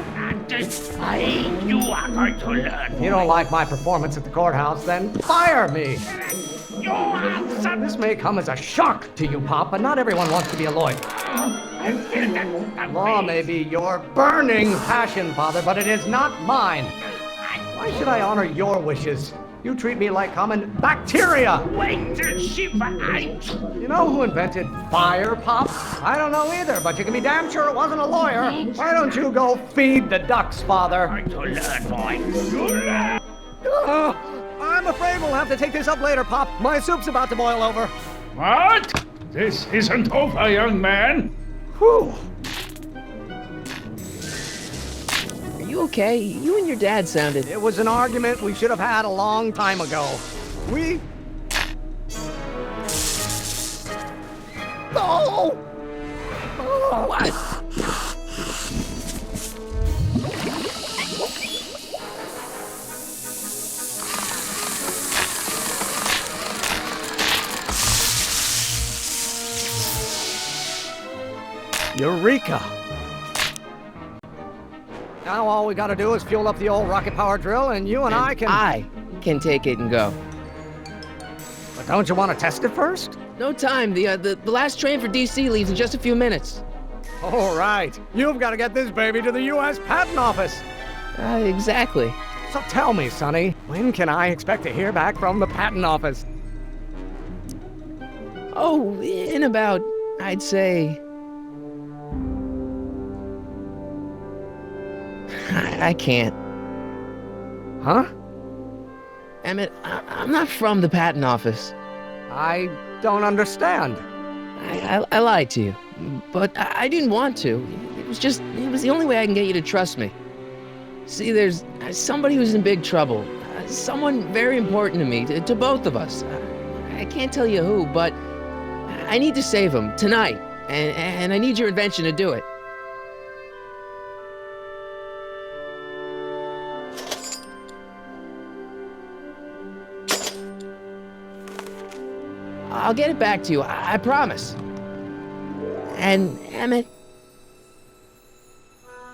This fight you are going to learn. If you don't like my performance at the courthouse, then fire me. Your answer. This may come as a shock to you, Pop, but not everyone wants to be a lawyer. Law may be your burning passion, Father, but it is not mine. Why should I honor your wishes? You treat me like common bacteria. Wait till she bites. You know who invented fire, Pop? I don't know either, but you can be damn sure it wasn't a lawyer. Why don't you go feed the ducks, Father? Going to learn, boy. You learn. I'm afraid we'll have to take this up later, Pop. My soup's about to boil over. What? This isn't over, young man. Whew. Are you okay? You and your dad sounded... It was an argument we should have had a long time ago. We... Oh! What? Eureka! Now all we gotta do is fuel up the old rocket power drill and you and I can... I can take it and go. But Don't you want to test it first? No time. The last train for DC leaves in just a few minutes. All right. You've got to get this baby to the U.S. Patent Office. Exactly. So tell me, Sonny, when can I expect to hear back from the Patent Office? Oh, in about, I'd say... I can't. Huh? Emmett, I'm not from the Patent Office. I don't understand. I lied to you, but I didn't want to. It was the only way I can get you to trust me. See, there's somebody who's in big trouble. Someone very important to me, to both of us. I can't tell you who, but I need to save him tonight, and I need your invention to do it. I'll get it back to you, I promise. And, Emmett,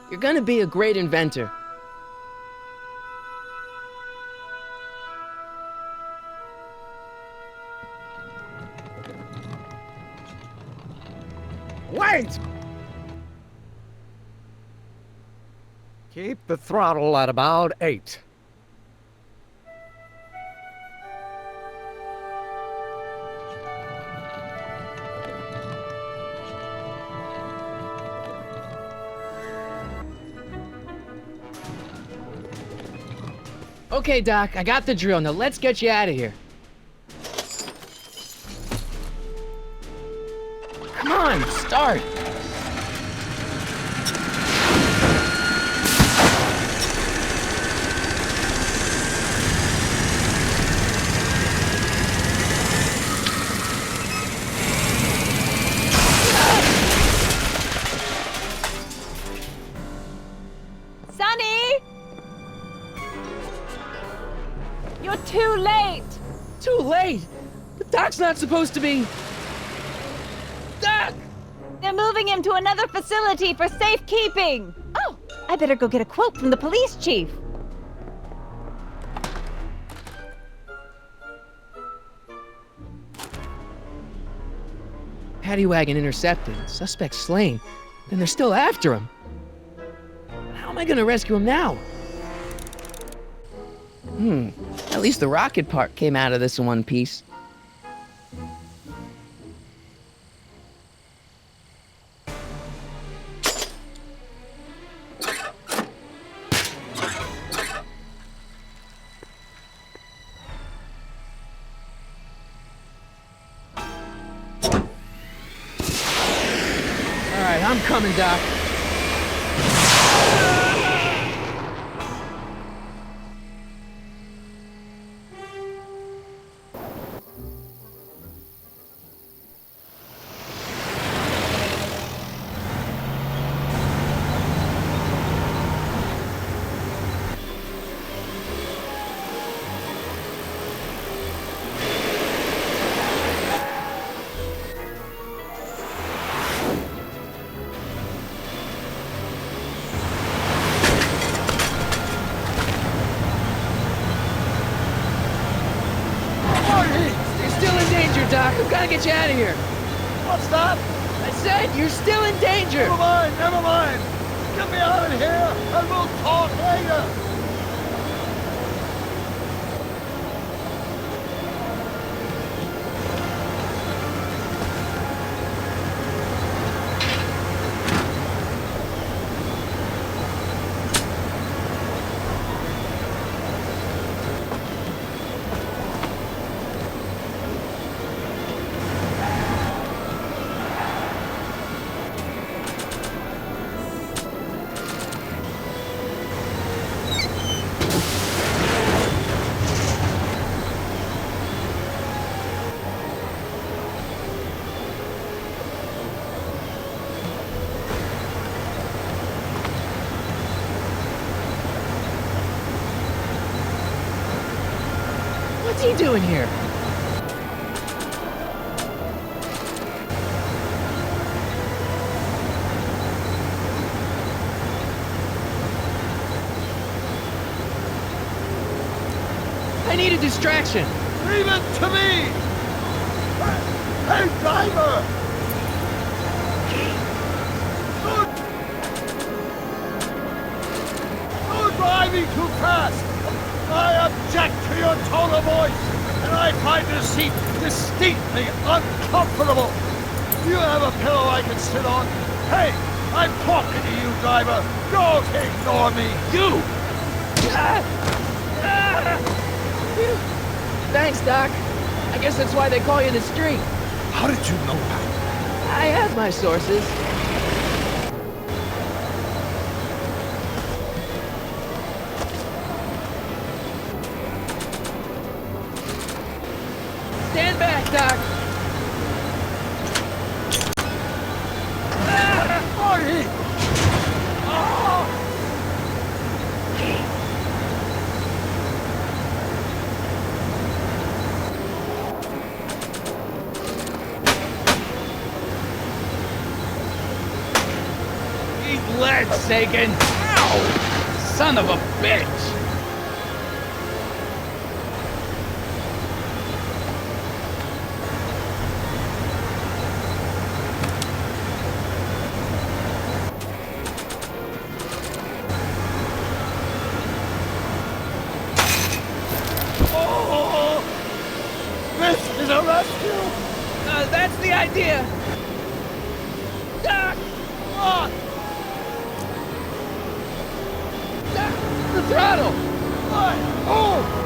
you're gonna be a great inventor. Wait! Keep the throttle at about 8. Okay, Doc, I got the drill. Now let's get you out of here. Come on, start. Sonny! You're too late! Too late? The Doc's not supposed to be... Doc! They're moving him to another facility for safekeeping! Oh, I better go get a quote from the police chief. Paddy wagon intercepted, suspect slain. Then they're still after him. How am I gonna rescue him now? At least the rocket part came out of this in one piece. All right, I'm coming, Doc. Doc, I've got to get you out of here. What's that? I said you're still in danger. Never mind, never mind. Get me out of here and we'll talk later. What's he doing here? I need a distraction. Leave it to me! Hey, driver! You're driving too fast! I object to your tone of voice, and I find this seat distinctly uncomfortable. Do you have a pillow I can sit on? Hey, I'm talking to you, driver. Don't ignore me. You! Thanks, Doc. I guess that's why they call you the street. How did you know that? I have my sources. Stand back, Doc. Marty! Eat lead, Sagan! Ow! Son of a bitch! This is a rescue! That's the idea. Doc! What? The throttle! What? Oh!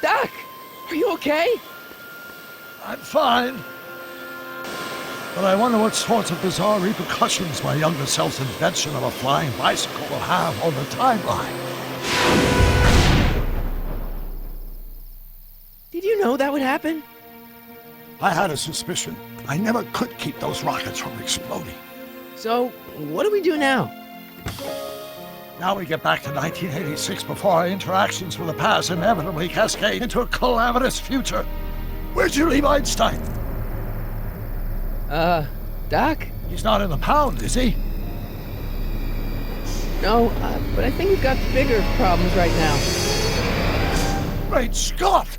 Doc! Are you okay? I'm fine. But I wonder what sorts of bizarre repercussions my younger self's invention of a flying bicycle will have on the timeline. Did you know that would happen? I had a suspicion. I never could keep those rockets from exploding. So, what do we do now? Now we get back to 1986 before our interactions with the past inevitably cascade into a calamitous future. Where'd you leave Einstein? Doc? He's not in the pound, is he? No, but I think we've got bigger problems right now. Great Scott!